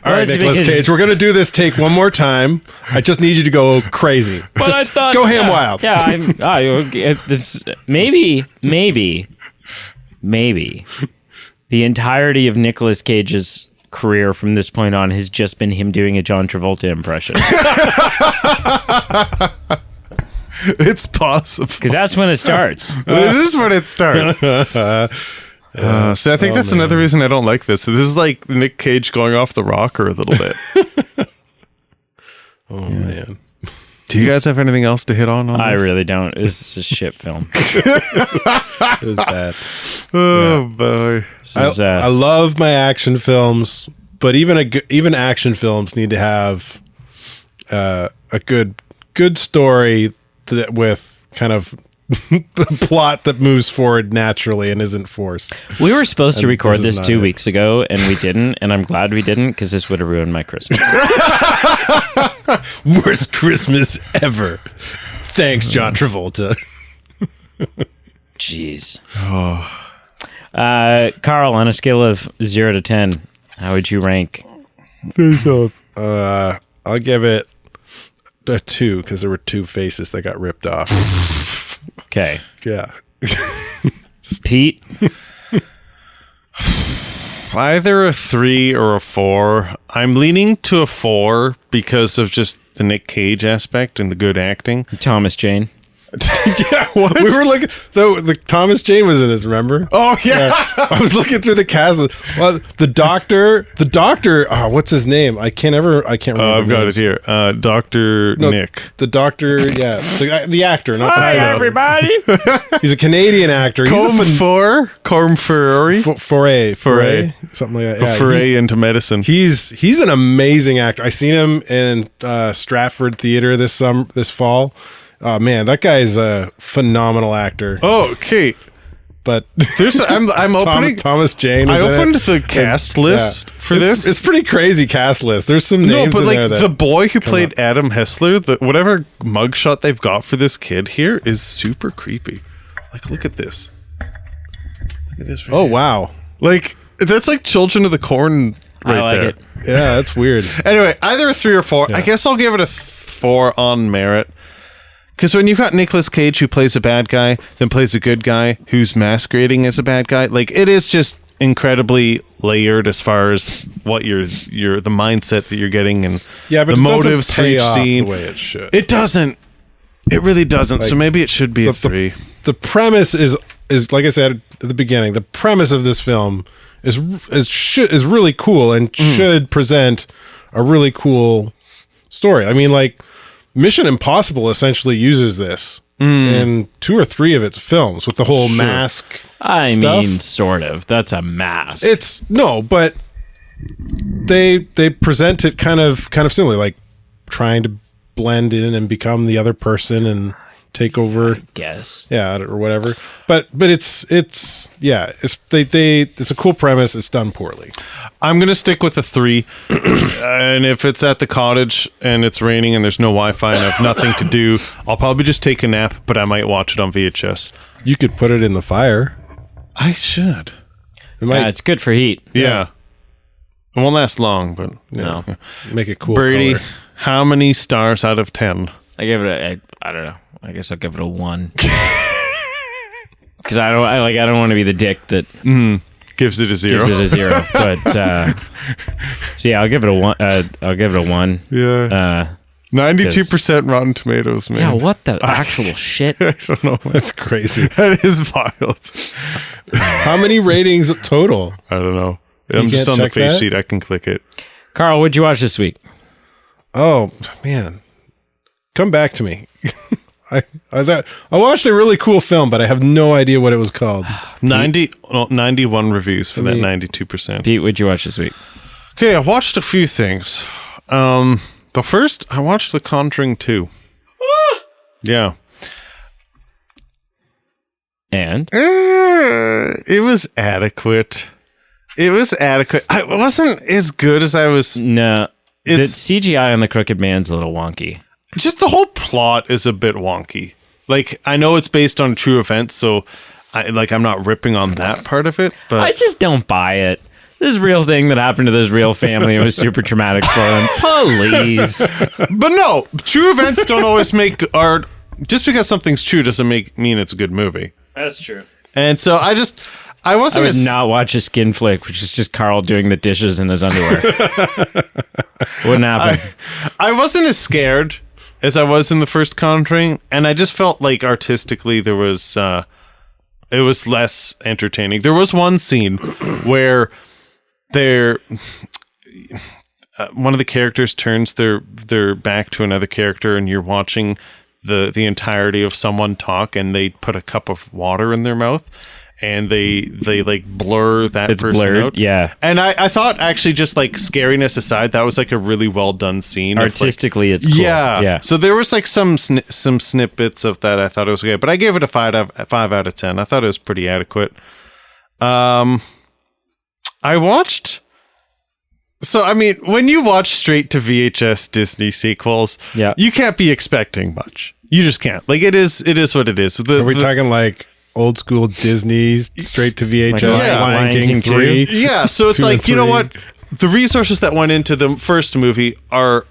all right, Nicolas Cage, we're gonna do this take one more time. I just need you to go crazy. But just I thought, go ham wild. Yeah, maybe the entirety of Nicolas Cage's career from this point on has just been him doing a John Travolta impression. It's possible, because that's when it starts. It is when it starts. So I think that's another reason I don't like this. So this is like Nick Cage going off the rocker a little bit. Man. Do you guys have anything else to hit on I this? really don't. This is a shit film. It was bad. Boy. I love my action films, but even action films need to have a good story with kind of a plot that moves forward naturally and isn't forced. We were supposed to record this 2 weeks ago, and we didn't, and I'm glad we didn't, because this would have ruined my Christmas. Worst Christmas ever. Thanks, John Travolta. Jeez. Carl, on a scale of 0 to 10, how would you rank Face Off? I'll give it 2 because there were 2 faces that got ripped off. Okay. Yeah. Pete? Either a 3 or a 4. I'm leaning to a 4 because of just the Nick Cage aspect and the good acting. Thomas Jane? Yeah, what? We were looking. The Thomas Jane was in this. Remember? Oh yeah. I was looking through the cast. Well, the doctor. Oh, what's his name? I can't remember. I've got it here. Dr. Nick. The doctor. Yeah, the actor. Not Hi, the everybody. He's a Canadian actor. He's Corm Ferrari. Foray, something like that. Yeah, Foray into medicine. He's an amazing actor. I seen him in Stratford Theater this fall. Oh man, that guy's a phenomenal actor. Oh, okay. But I'm opening Thomas Jane. I opened the cast list for this. It's pretty crazy cast list. There's some names but in like there that the boy who played Adam Hessler, whatever mugshot they've got for this kid here is super creepy. Like, look at this. Look at this. Oh wow! Like that's like Children of the Corn right I like there. it. Yeah, that's weird. Anyway, either a 3 or 4. Yeah. I guess I'll give it a 4 on merit. Because when you've got Nicolas Cage who plays a bad guy, then plays a good guy who's masquerading as a bad guy, like it is just incredibly layered as far as what the mindset that you're getting and Yeah, but the it doesn't motives for pay each off scene. the way it should. It doesn't. It really doesn't. So Like, maybe it should be a 3. The premise is like I said at the beginning. The premise of this film is really cool and should present a really cool story. I mean, like Mission Impossible essentially uses this in 2 or 3 of its films with the whole mask. I stuff. mean, sort of. That's a mask. But they present it kind of similarly, like trying to blend in and become the other person and take over. Guess. Yeah, or whatever. But it's a cool premise. It's done poorly. I'm going to stick with a 3. And if it's at the cottage and it's raining and there's no Wi-Fi and I have nothing to do, I'll probably just take a nap, but I might watch it on VHS. You could put it in the fire. I should. It might It's good for heat. Yeah. It won't last long, but No. make it cool. Brady, color. how many stars out of 10? I give it I don't know. I guess I'll give it a 1. Because I don't want to be the dick that Gives it a 0. gives it a 0. But so yeah, I'll give it a 1. I'll give it a 1. Yeah. 92% Rotten Tomatoes, man. Yeah, what the actual shit? I don't know. That's crazy. That is wild. How many ratings total? I don't know. I'm just can't on the check face that? sheet. I can click it. Carl, what'd you watch this week? Oh man, come back to me. I watched a really cool film, but I have no idea what it was called. 91 reviews for that 92%. Pete, what'd you watch this week? Okay, I watched a few things. The first, I watched The Conjuring 2. Yeah. And It was adequate. It wasn't as good as I was. no, the It's CGI on the Crooked Man's a little wonky. just the whole plot is a bit wonky. Like, I know it's based on true events, so I'm not ripping on that part of it, but I just don't buy it. This real thing that happened to this real family was super traumatic for them. Please. But no, true events don't always make art. Just because something's true doesn't mean it's a good movie. That's true. And so I I wasn't would as not watch a skin flick, which is just Carl doing the dishes in his underwear. Wouldn't happen. I wasn't as scared as I was in the first Conjuring, and I just felt like artistically it was less entertaining. There was one scene where one of the characters turns their back to another character, and you're watching the entirety of someone talk, and they put a cup of water in their mouth, and they like blur that It's person blurred, out. yeah. And I thought, actually, just like scariness aside, that was like a really well done scene. of, like- Artistically, it's cool. yeah. So there was like some snippets of that I thought it was good, but I gave it a 5 out of 10. I thought it was pretty adequate. I watched. So I mean, when you watch straight to VHS Disney sequels, Yeah. you can't be expecting much. You just can't. Like it is what it is. Are we talking like old school Disney straight to VHS? Yeah. Lion King 3. Yeah, so it's 2 and like, you know 3. what? The resources that went into the first movie are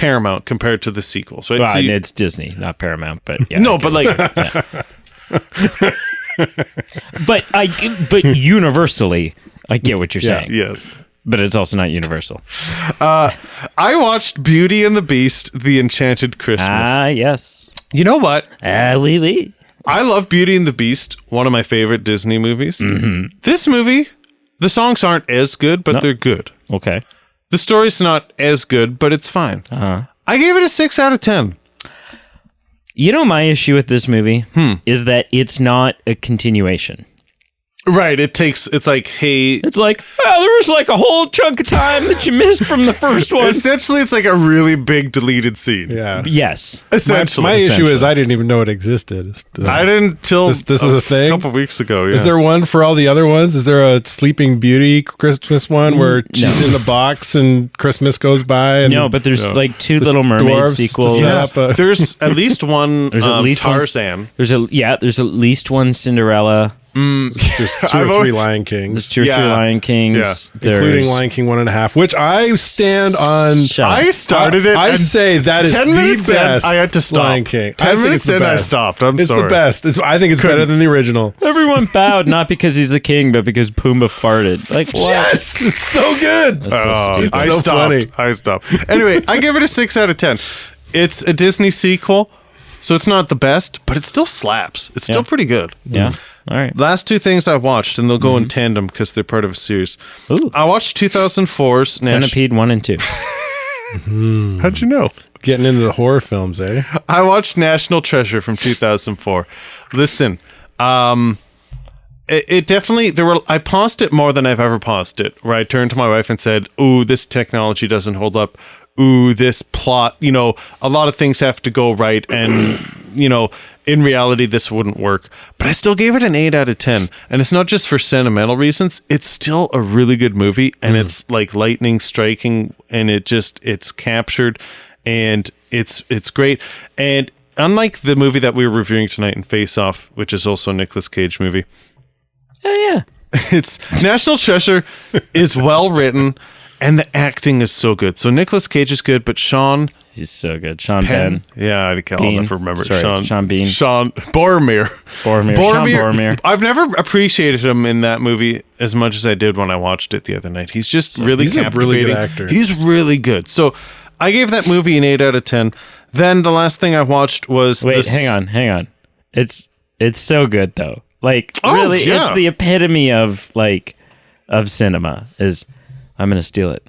Paramount compared to the sequels, right? Well, So it's Disney, not Paramount, but yeah. no, but like, but universally, I get what you're saying. yes. But it's also not universal. I watched Beauty and the Beast, The Enchanted Christmas. Ah, yes. You know what? Oui, oui. I love Beauty and the Beast, one of my favorite Disney movies. Mm-hmm. This movie, the songs aren't as good, but they're good. Okay. The story's not as good, but it's fine. Uh-huh. I gave it a 6 out of 10. You know, my issue with this movie is that it's not a continuation. Right, it's like, hey... It's like, well, there was like a whole chunk of time that you missed from the first one. Essentially, it's like a really big deleted scene. Yeah. Yes. Essentially. My issue is I didn't even know it existed. I didn't till This is a thing? couple weeks ago. Yeah. Is there one for all the other ones? Is there a Sleeping Beauty Christmas one where she's in the box and Christmas goes by? And No, but there's like two Little Mermaid dwarves sequels. to set up There's at least one There's at least Tarzan. There's at least one Cinderella. there's 2 or 3 Lion Kings, There's 2 or 3 Yeah. Lion Kings. including Lion King 1.5, which I stand on. Shut up. I started it. I and say that is 10 the minutes in, best. I had to stop. Lion King. 10 I think minutes it's the in, I best. stopped. It's sorry. the best. I think it's better than the original. Everyone bowed, not because he's the king, but because Pumbaa farted. Like, what? Yes, it's so good. That's so stupid. I so stopped. funny. I stopped. Anyway, I give it a 6 out of 10. It's a Disney sequel, so it's not the best, but it still slaps. It's still pretty good. Yeah. All right. Last 2 things I watched, and they'll go in tandem because they're part of a series. Ooh. I watched 2004's Centipede 1 and 2. How'd you know? Getting into the horror films, eh? I watched National Treasure from 2004. Listen, it definitely I paused it more than I've ever paused it. Where I turned to my wife and said, "Ooh, this technology doesn't hold up. Ooh, this plot. You know, a lot of things have to go right, and you know, in reality, this wouldn't work." But I still gave it an 8 out of 10, and it's not just for sentimental reasons. It's still a really good movie, and it's like lightning striking, and it's captured, and it's great. And unlike the movie that we were reviewing tonight in Face Off, which is also a Nicolas Cage movie, Oh, yeah. it's National Treasure is well written, and the acting is so good. So Nicolas Cage is good, but Sean He's so good. Sean Penn, Ben. yeah, I'll Bean. never remember. Sorry, Sean Bean. Sean Boromir. Sean Boromir. I've never appreciated him in that movie as much as I did when I watched it the other night. He's just really he's a really captivating. good actor. He's really good. So I gave that movie an 8 out of 10. Then the last thing I watched was Wait, hang on. It's so good though. Like really, yeah. it's the epitome of cinema. Is I'm gonna steal it.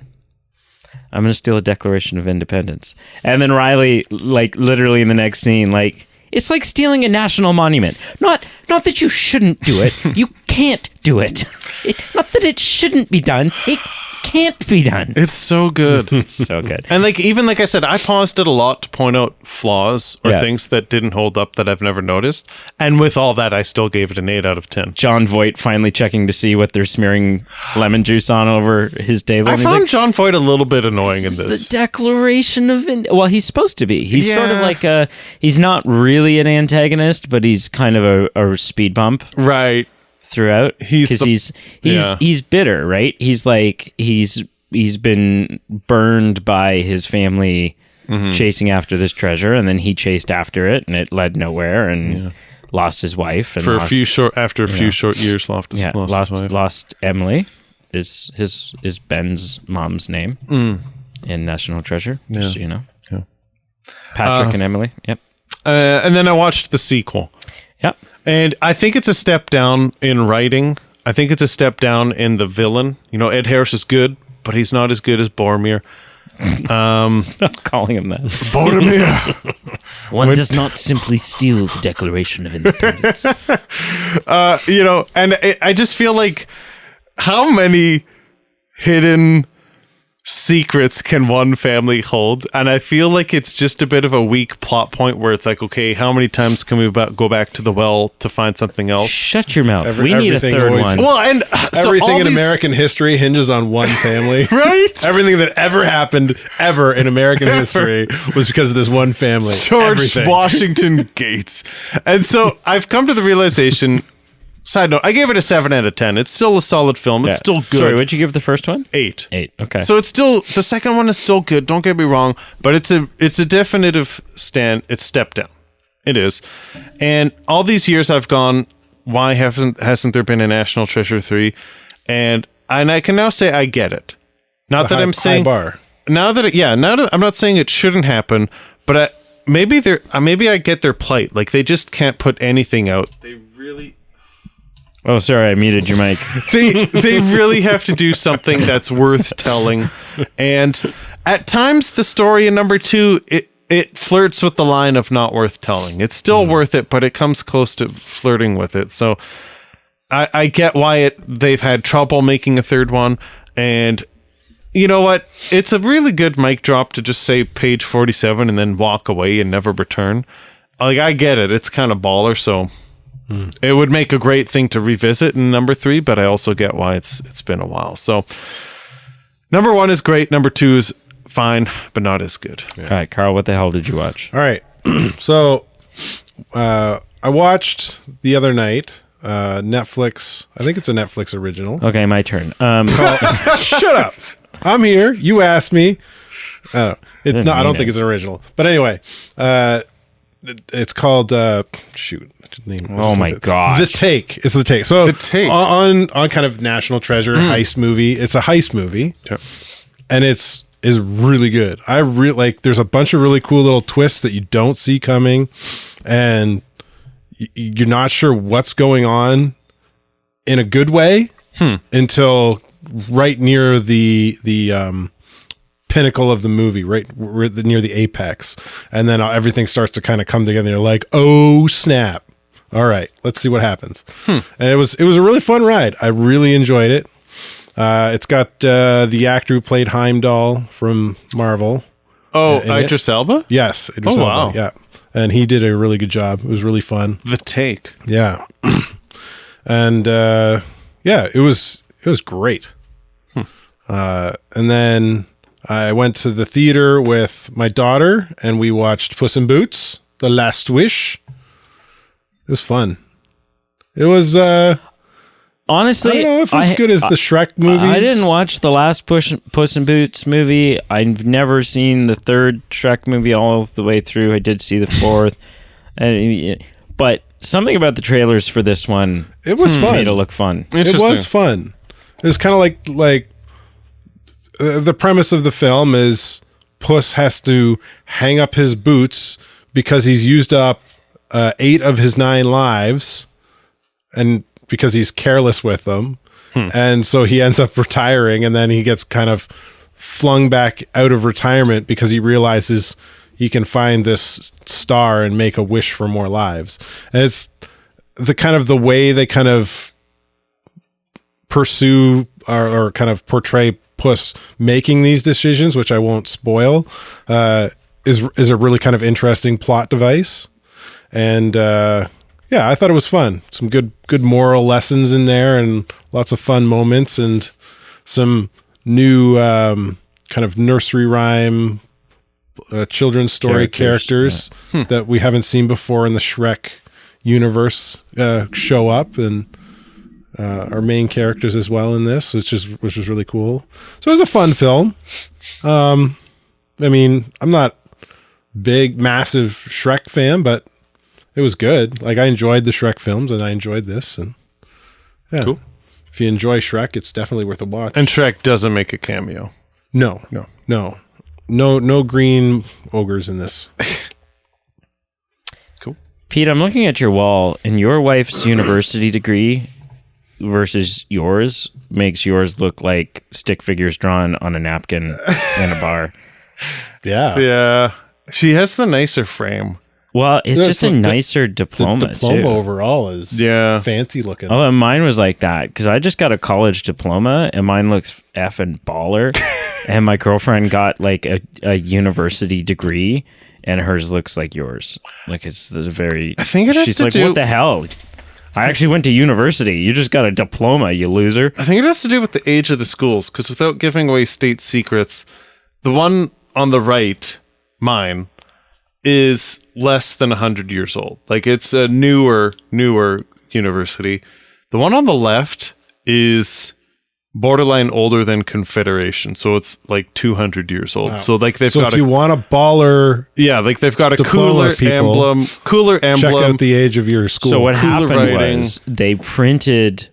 I'm gonna steal a Declaration of Independence, and then Riley, like literally in the next scene, like it's like stealing a national monument. Not that you shouldn't do it. You can't do it. Not that it shouldn't be done. It can't be done. It's so good. It's so good. And even like I said, I paused it a lot to point out flaws or Yeah. things that didn't hold up that I've never noticed. And with all that, I still gave it an 8 out of 10. John Voight finally checking to see what they're smearing lemon juice on over his table. I And he's found like, John Voight a little bit annoying in "This this. is the Declaration of well, he's supposed to be. He's sort of Yeah. like he's not really an antagonist, but he's kind of a speed bump Right. throughout. He's Because yeah. he's bitter, right? He's like he's been burned by his family chasing after this treasure, and then he chased after it, and it led nowhere, and lost his wife. And For lost, a few short years, lost his wife. lost Emily. Is Ben's mom's name in National Treasure? Just so you know. Yeah. Patrick and Emily. Yep. And then I watched the sequel. Yep. And I think it's a step down in writing. I think it's a step down in the villain. You know, Ed Harris is good, but he's not as good as Boromir. Not calling him that. Boromir. One does not simply steal the Declaration of Independence. You know, and I just feel like how many hidden secrets can one family hold? And I feel like it's just a bit of a weak plot point where it's like, okay, how many times can we go back to the well to find something else? Shut your mouth. We need a everything third always- one. Well, and so Everything all in these- American history hinges on one family. Right? Everything that ever happened ever in American history was because of this one family. George Everything. Washington Gates. And so I've come to the realization Side note, I gave it a 7 out of 10. It's still a solid film. It's still good. Sorry, what'd you give the first one? 8. 8. Okay. So it's still, the second one is still good. Don't get me wrong, but it's a definitive it's step down. It is. And all these years I've gone, why hasn't there been a National Treasure 3? And I can now say I get it. Not that I'm saying bar. Now that I'm not saying it shouldn't happen, but maybe I get their plight. Like they just can't put anything out. They really. Oh, sorry, I muted your mic. They really have to do something that's worth telling. And at times the story in number 2 it flirts with the line of not worth telling. It's still worth it, but it comes close to flirting with it. So I get why they've had trouble making a third one. And you know what? It's a really good mic drop to just say page 47 and then walk away and never return. Like I get it. It's kind of baller, so it would make a great thing to revisit in number 3, but I also get why it's been a while. So number 1 is great. Number 2 is fine, but not as good. Yeah. All right, Carl, what the hell did you watch? All right. So I watched the other night Netflix. I think it's a Netflix original. Okay, my turn. Shut up. I'm here. You asked me. It's not. I don't think it's an original. But anyway, it's called shoot. Oh my god! The Take. It's The Take. So The Take on kind of National Treasure heist movie. It's a heist movie, and is really good. I really like. There's a bunch of really cool little twists that you don't see coming, and you're not sure what's going on in a good way until right near the pinnacle of the movie, right near the apex, and then everything starts to kind of come together. You're like, oh snap! All right, let's see what happens. And it was a really fun ride. I really enjoyed it. It's got the actor who played Heimdall from Marvel. Oh, Idris Elba? Yes, Idris Elba. Wow. Yeah, and he did a really good job. It was really fun. The Take. Yeah, and it was great. And then I went to the theater with my daughter, and we watched Puss in Boots: The Last Wish. It was fun. It was honestly, I don't know if it's as good as the Shrek movies. I didn't watch the last Puss in Boots movie. I've never seen the third Shrek movie all the way through. I did see the fourth, but something about the trailers for this one, it was fun. Made it look fun. It was fun. It was kind of like the premise of the film is Puss has to hang up his boots because he's used up 8 of his 9 lives, and because he's careless with them. And so he ends up retiring, and then he gets kind of flung back out of retirement because he realizes he can find this star and make a wish for more lives. And it's the kind of the way they kind of pursue or kind of portray Puss making these decisions, which I won't spoil, is a really kind of interesting plot device. And I thought it was fun. Some good moral lessons in there, and lots of fun moments, and some new kind of nursery rhyme children's story characters that we haven't seen before in the Shrek universe show up, and our main characters as well in this, which was really cool. So it was a fun film. I mean, I'm not massive Shrek fan, but it was good. Like, I enjoyed the Shrek films, and I enjoyed this, and cool. If you enjoy Shrek, it's definitely worth a watch. And Shrek doesn't make a cameo. No green ogres in this. Cool. Pete, I'm looking at your wall, and your wife's university degree versus yours makes yours look like stick figures drawn on a napkin in a bar. Yeah. She has the nicer frame. Well, it's just a nicer diploma, the diploma too. overall is fancy looking. Although mine was like that, because I just got a college diploma, and mine looks effing baller. And my girlfriend got like a university degree, and hers looks like yours. Like, it's very... I think it has she's to like, do... what the hell? I actually went to university. You just got a diploma, you loser. I think it has to do with the age of the schools, because without giving away state secrets, the one on the right, mine, is less than 100 years old. Like, it's a newer university. The one on the left is borderline older than Confederation, so it's like 200 years old. Wow. So like they've got if you want a baller, like they've got a cooler emblem. Check out the age of your school. So what happened was they printed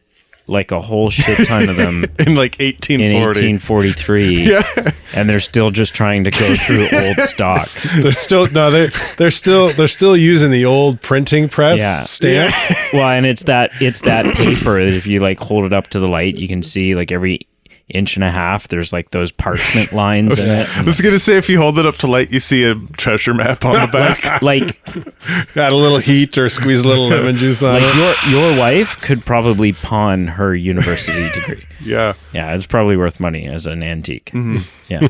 like a whole shit ton of them in like 1843. Yeah. And they're still just trying to go through old stock. They're still using the old printing press stamp. Yeah. Well, and it's that paper that if you like hold it up to the light, you can see like every inch and a half there's like those parchment lines in it. I was gonna say, if you hold it up to light, you see a treasure map on the back. like add a little heat or squeeze a little lemon juice on it. Your wife could probably pawn her university degree. Yeah it's probably worth money as an antique. Yeah.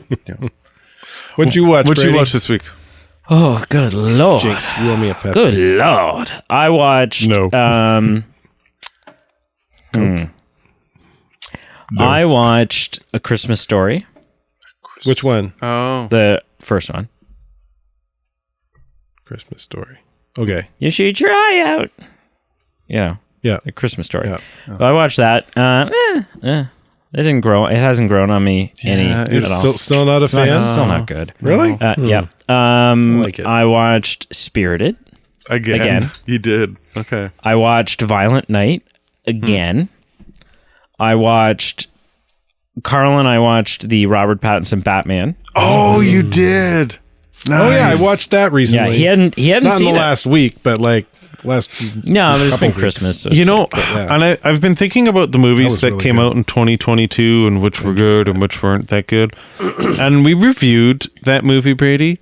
What'd you watch? What'd you watch this week? Oh, good lord. Jinx, you owe me a Pepsi. Good lord. I watched I watched A Christmas Story. Which one? Oh. The first one. Christmas Story. Okay. You should try out. Yeah. A Christmas Story. Yeah. So I watched that. It didn't grow. It hasn't grown on me It's at all. still not a fan? Still not good. Really? Yeah. I like it. I watched Spirited. Again. You did. Okay. I watched Violent Night again. I watched Carl and I watched the Robert Pattinson Batman. Oh, you did. Nice. Oh yeah, I watched that recently. Yeah, he hadn't not seen in the it last week, but like last. No, there's been weeks. Christmas. So and I've been thinking about the movies that really came good. out in 2022 and which were good and which weren't that good. And we reviewed that movie, Brady.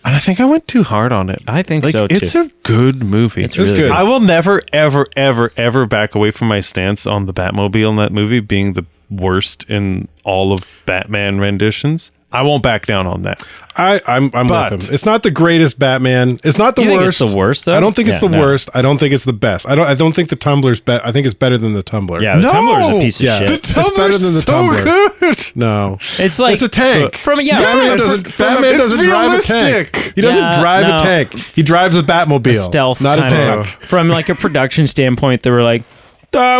And I think I went too hard on it. I think so, too. It's a good movie. It's really good. I will never, ever, ever, ever back away from my stance on the Batmobile in that movie being the worst in all of Batman renditions. I won't back down on that. I'm with him. It's not the greatest Batman. It's not the You think worst. it's the worst, though? I don't think it's Yeah, the no. worst. I don't think it's the best. I don't think the Tumblr's I think it's better than the Tumbler. Yeah, the Tumblr is a piece of Yeah. shit. The It's better Tumblr's than the so Tumbler. good. No. It's like It's a tank. Batman Batman doesn't drive a tank. He doesn't drive a tank. He drives a Batmobile. stealth not a kind of tank. from like a production standpoint. They were like,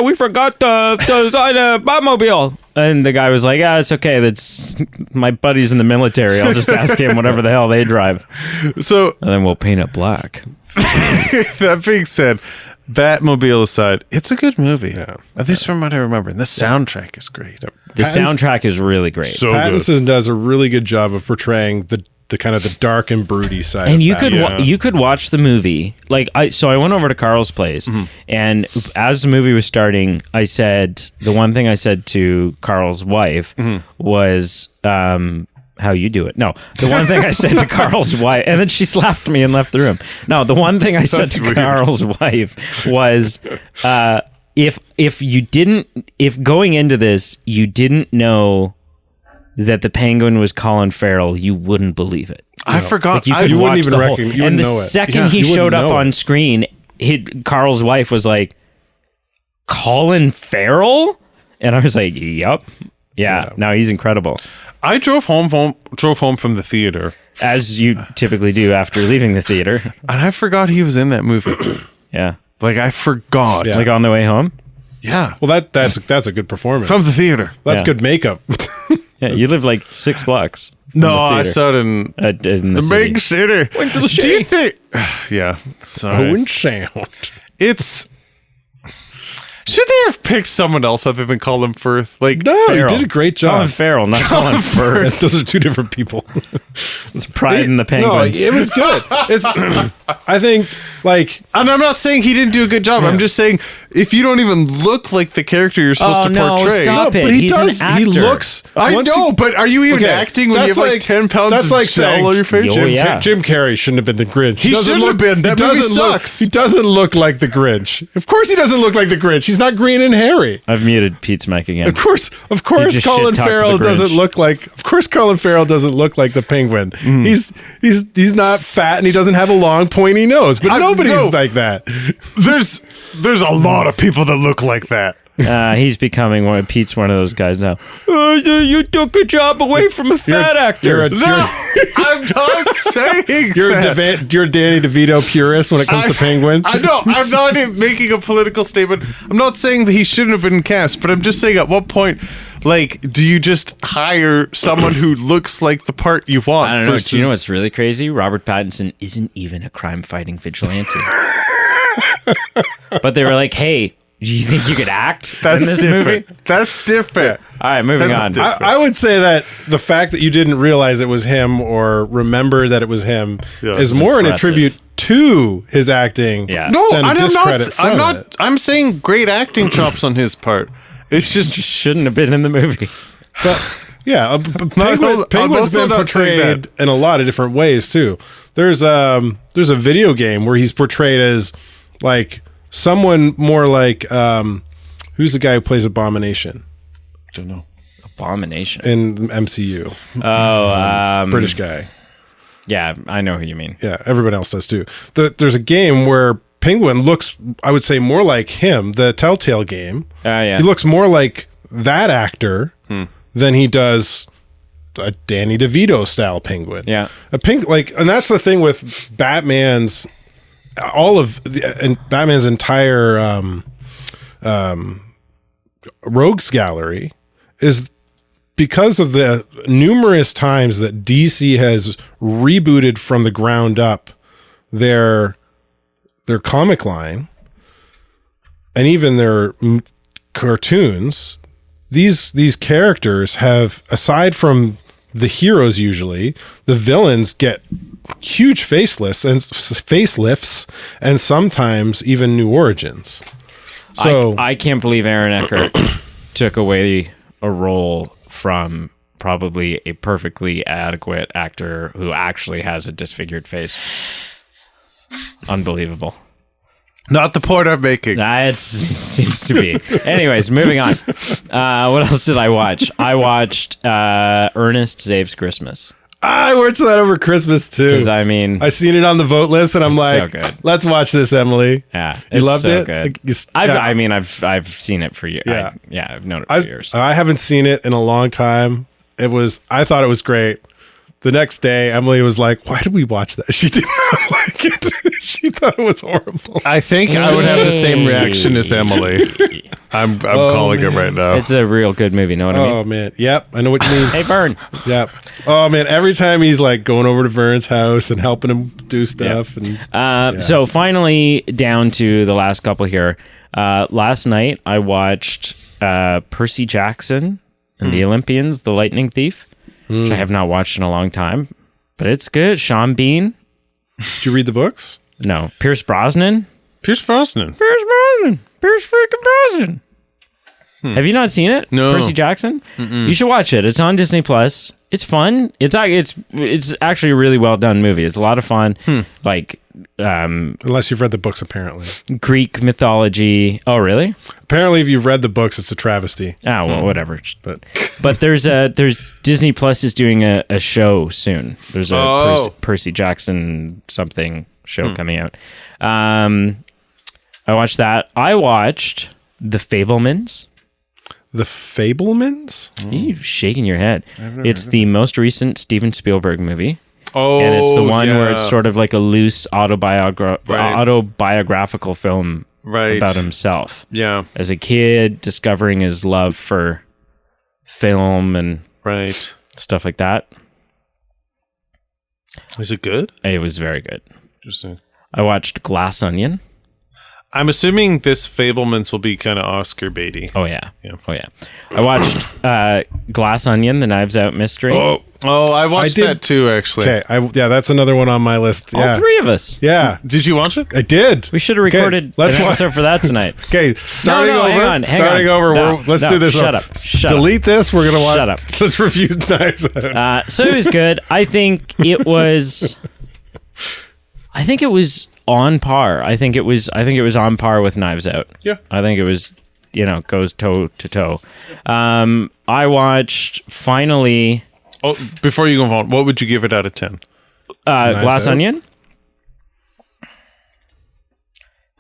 we forgot to design a Batmobile. And the guy was like, it's okay. That's my buddy's in the military. I'll just ask him whatever the hell they drive. So And then we'll paint it black. that being said, Batmobile aside, it's a good movie. Yeah. At least from what I remember. And the soundtrack is great. The soundtrack is really great. So good. Pattinson does a really good job of portraying the kind of the dark and broody side. And of you Batman. could you could watch the movie so I went over to Carl's place, and as the movie was starting, I said the one thing I said to Carl's wife was how you do it. No, the one thing I said to Carl's wife, and then she slapped me and left the room. No, the one thing I said That's to weird. Carl's wife was if going into this you didn't know that the Penguin was Colin Farrell, you wouldn't believe it. I forgot. You could you wouldn't watch even the reckon- whole, you and wouldn't the know it. second Yeah, he you wouldn't showed up know on it. screen, Carl's wife was like, "Colin Farrell," and I was like, "Yup, yeah." Now he's incredible, I drove home from the theater, as you typically do after leaving the theater. and I forgot he was in that movie. Yeah, Like, I forgot. Yeah. like on the way home. Yeah. Well, that's a good performance. From the theater. That's Yeah. good makeup. Yeah, you live like 6 blocks. from No, the I theater. saw it in In the the city. big city. Went to the Do you city. think... Yeah. Sorry. Owen sound. It's... Should they have picked someone else other than Colin Firth? Like, No, Farrell. you did a great Colin job. Farrell, not Colin Firth. Those are two different people. It's Pride in the No, Penguins. it was good. It's, I think, like, and I'm not saying he didn't do a good job. I'm just saying, if you don't even look like the character you're supposed to portray... stop no, it. but he He's does. an He actor. looks. I once know, you- but are you even Okay, acting when you have that's like 10 pounds that's of like gel saying on your face? Oh, yeah. Jim Carrey shouldn't have been the Grinch. He doesn't shouldn't have been. That he movie doesn't look- sucks. He doesn't look like the Grinch. Of course, he doesn't look like the Grinch. He's not green and hairy. I've muted Pete's mic again. Of course, just Colin shit-talked Farrell the doesn't Grinch. look like. Of course, Colin Farrell doesn't look like the Penguin. He's not fat and he doesn't have a long pointy nose. But nobody's no. like that. There's a lot of people that look like that. He's becoming Pete's one of those guys now. You took a job away from a fat actor. I'm not saying You're Danny DeVito purist when it comes to Penguin. I know. I'm not making a political statement. I'm not saying that he shouldn't have been cast, but I'm just saying at what point, like, do you just hire someone who looks like the part you want? I don't know. Do you know what's really crazy? Robert Pattinson isn't even a crime-fighting vigilante. But they were like, hey, do you think you could act in this movie? That's different. All right, moving on. I would say that the fact that you didn't realize it was him or remember that it was him is more an attribute to his acting. Yeah. No, than a discredit from I'm not. it. I'm saying great acting chops on his part. It's just shouldn't have been in the movie. Yeah, Penguin's been portrayed in a lot of different ways too. There's a video game where he's portrayed as like someone more like who's the guy who plays Abomination? Don't know. Abomination in the MCU. Oh, British guy. Yeah, I know who you mean. Yeah, everyone else does too. There's a game where Penguin looks, I would say, more like him. The Telltale game. Yeah. He looks more like that actor than he does a Danny DeVito style Penguin. Yeah, and that's the thing with Batman's Batman's entire rogues gallery is because of the numerous times that DC has rebooted from the ground up their comic line and even their cartoons. These characters have, aside from the heroes, usually the villains get huge facelifts and sometimes even new origins. So I can't believe Aaron Eckhart took away a role from probably a perfectly adequate actor who actually has a disfigured face. Unbelievable. Not the point I'm making. It seems to be. Anyways, moving on. What else did I watch? I watched Ernest Saves Christmas. I watched that over Christmas too. Because I mean, I seen it on the vote list, and I'm like, so good. Let's watch this, Emily. Yeah, you loved so it. Good. I've seen it for years. Yeah, I've known it for years. I haven't seen it in a long time. I thought it was great. The next day, Emily was like, "Why did we watch that?" She did not like it. She thought it was horrible. I think I would have the same reaction as Emily. I'm calling it right now. It's a real good movie. Know what I mean? Oh man, yep, I know what you mean. Hey, Vern. Yep. Oh man, every time he's like going over to Vern's house and helping him do stuff, and so finally down to the last couple here. Last night I watched Percy Jackson and the Olympians, The Lightning Thief, which I have not watched in a long time, but it's good. Sean Bean. Did you read the books? No. Pierce Brosnan. Pierce Brosnan. Pierce freaking Brosnan. Have you not seen it? No. Percy Jackson? You should watch it. It's on Disney Plus. It's fun. It's actually a really well done movie. It's a lot of fun. Like unless you've read the books, apparently. Greek mythology. Oh, really? Apparently, if you've read the books, it's a travesty. Oh, well, whatever. But there's Disney Plus is doing a show soon. There's a Percy Jackson something show coming out. I watched that. I watched The Fabelmans. The Fabelmans? You shaking your head. It's the most recent Steven Spielberg movie. Oh, and it's the one where it's sort of like a loose autobiographical film about himself. Yeah. As a kid, discovering his love for film and stuff like that. Is it good? It was very good. Interesting. I watched Glass Onion. I'm assuming this Fabelmans will be kind of Oscar baity. Oh yeah. I watched Glass Onion, the Knives Out mystery. Oh, I watched that too, actually. Okay, that's another one on my list. Yeah. All three of us. Yeah. Did you watch it? I did. We should have recorded an episode for that tonight. Okay, starting over. Hang on. Let's do this. Shut up. Delete this. We're gonna watch. Shut up. Let's review Knives Out. So it was good. I think it was on par. I think it was on par with Knives Out. Yeah. I think it was, goes toe to toe. I watched finally. Oh, before you go on, what would you give it out of 10? Glass Onion?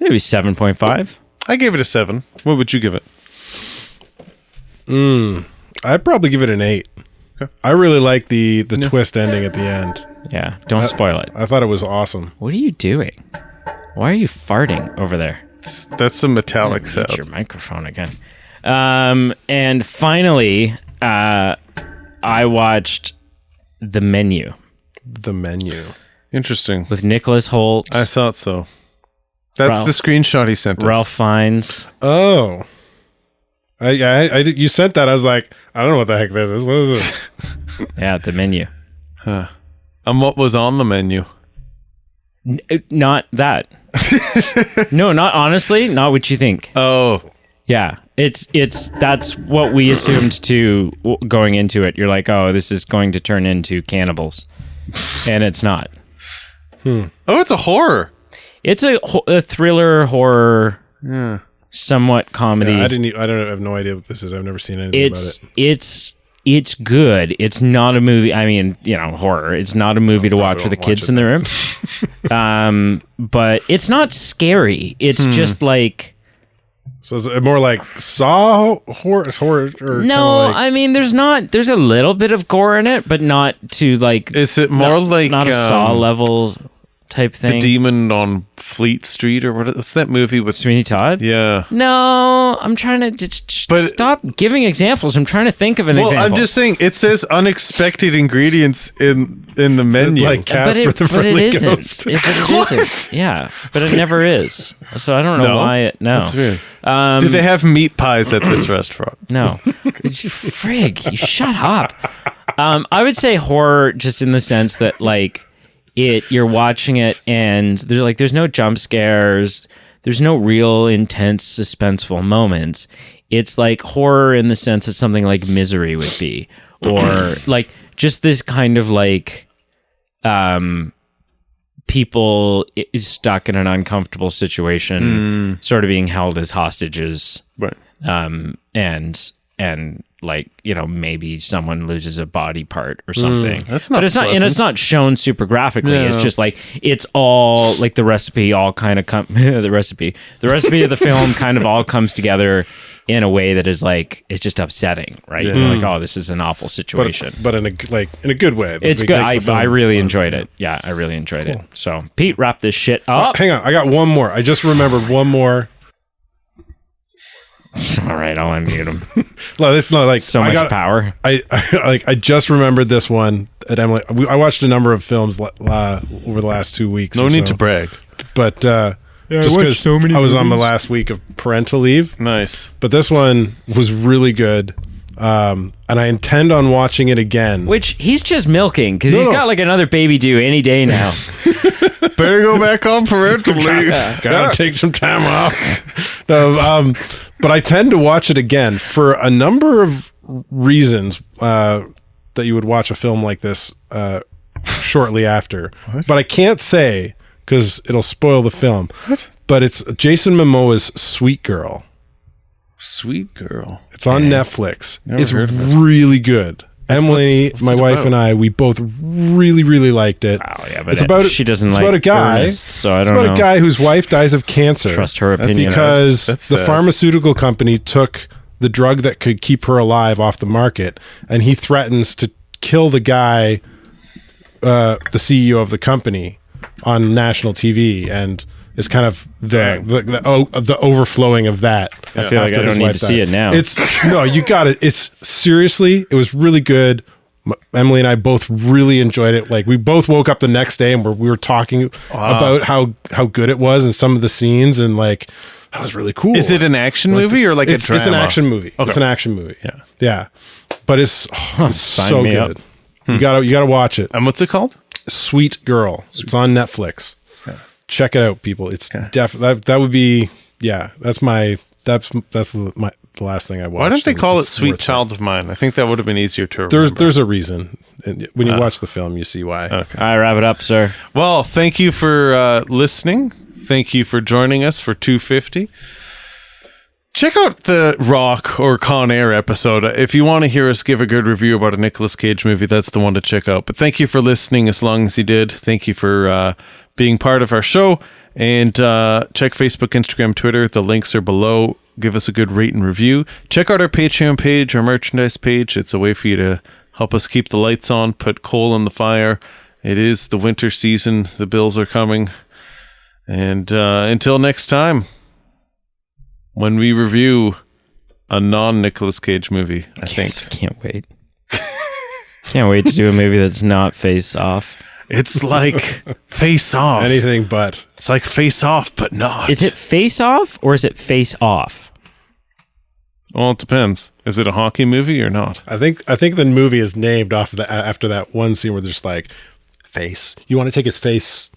Maybe 7.5. I gave it a 7. What would you give it? I'd probably give it an 8. Okay. I really like the twist ending at the end. Yeah, don't spoil it. I thought it was awesome. What are you doing? Why are you farting over there? That's some metallic It's sound. your microphone again. And finally, I watched The Menu The Menu. Interesting. with Nicholas Holt, I thought so. That's Ralph- the screenshot he sent us. Ralph Fiennes. Oh. You sent that. I was like, I don't know what the heck this is. What is this? Yeah, The Menu. And what was on the menu? Not that. No, not honestly, not what you think. Oh, Yeah, it's that's what we assumed going into it. You're like, oh, this is going to turn into cannibals, and it's not. oh, it's a horror. It's a thriller horror, somewhat comedy. Yeah, I have no idea what this is. I've never seen anything about it. It's good. It's not a movie. I mean, horror. It's not a movie to watch with the kids in the room. But it's not scary. It's just like. So is it more like Saw horror? Or No, I mean, there's a little bit of gore in it, but not to like. Is it more like not a Saw level type The thing? Demon on Fleet Street or what's that movie with? Sweeney Todd? Yeah. No, I'm trying to just stop giving examples. I'm trying to think of an example. I'm just saying it says unexpected ingredients in the menu. like Casper the Friendly Ghost? If it isn't, yeah, but it never is. So I don't know why it. No, That's weird. Did they have meat pies at this restaurant? no. Frig, you shut up. I would say horror, just in the sense that like you're watching it and there's no jump scares. There's no real intense suspenseful moments. It's like horror in the sense that something like Misery would be, or like just this kind of like people stuck in an uncomfortable situation, sort of being held as hostages, Right. and like maybe someone loses a body part or something. That's not but it's not, and pleasant. it's not shown super graphically. No. It's just like it's all like the recipe all kind of the recipe of the film kind of all comes together in a way that is like it's just upsetting, right? You're like, oh, this is an awful situation. But in a good way. It's It good. makes the film I really fun. enjoyed it. Yeah, I really enjoyed it. So, Pete, wrap this shit up. Hang on, I got one more. I just remembered one more. All right, I'll unmute him. So much power. I just remembered this one at Emily. I watched a number of films over the last 2 weeks. No or need so. to brag. But just watched because so many I was on my movies. last week of parental leave. Nice. But this one was really good. And I intend on watching it again. Which he's just milking because No, he's no. got like another baby due any day now. Better go back on parental leave. Gotta take some time off. No, but I tend to watch it again for a number of reasons that you would watch a film like this shortly after. But I can't say because it'll spoil the film. What? But it's Jason Momoa's Sweet Girl. Sweet Girl. It's on Netflix. It's heard of really good. Emily, What's my it wife, about? and I, we both really, really liked it. Wow, yeah, but it's about she doesn't it's like about a guy. Ernest, so I it's don't about know. a guy whose wife dies of cancer. Trust her opinion. because That's the sad. pharmaceutical company took the drug that could keep her alive off the market, and he threatens to kill the guy, the CEO of the company, on national TV, and it's kind of the overflowing of that. I feel like after I his don't need wife to see dies. it now. It's no, you got it. It's seriously, it was really good. Emily and I both really enjoyed it. Like we both woke up the next day and we were talking about how good it was and some of the scenes, and like that was really cool. Is it an action movie or like a drama? It's an action movie. Okay. It's an action movie. Yeah. Yeah. But it's so me good. up. You gotta watch it. And what's it called? Sweet Girl. It's on Netflix. Check it out, people. It's that would be that's the last thing I watched. Why don't they and call it it's Sweet worth Child of Mine? I think that would have been easier to remember. There's a reason. And when you watch the film, you see why. All right, wrap it up, sir. Well, thank you for listening. Thank you for joining us for 250. Check out the Rock or Con Air episode. If you want to hear us give a good review about a Nicolas Cage movie, that's the one to check out. But thank you for listening as long as you did. Thank you for being part of our show. And check Facebook, Instagram, Twitter. The links are below. give us a good rate and review. Check out our Patreon page, our merchandise page. It's a way for you to help us keep the lights on, put coal in the fire. It is the winter season. The bills are coming. And until next time, when we review a non-Nicolas Cage movie, I think. Can't wait. Can't wait to do a movie that's not Face Off. It's like Face Off. Anything but. It's like Face Off, but not. Is it Face Off or is it Face Off? Well, it depends. Is it a hockey movie or not? I think the movie is named off of after that one scene where they're just like, face. You want to take his face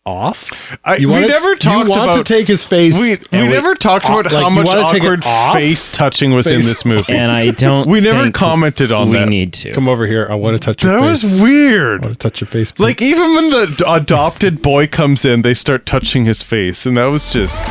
off? We never talked about to take his face. We never talked about how much awkward face touching was in this movie, and I don't. We never commented on that. We need to come over here. I want to touch your face. That was weird. I want to touch your face. Please. Like even when the adopted boy comes in, they start touching his face, and that was just.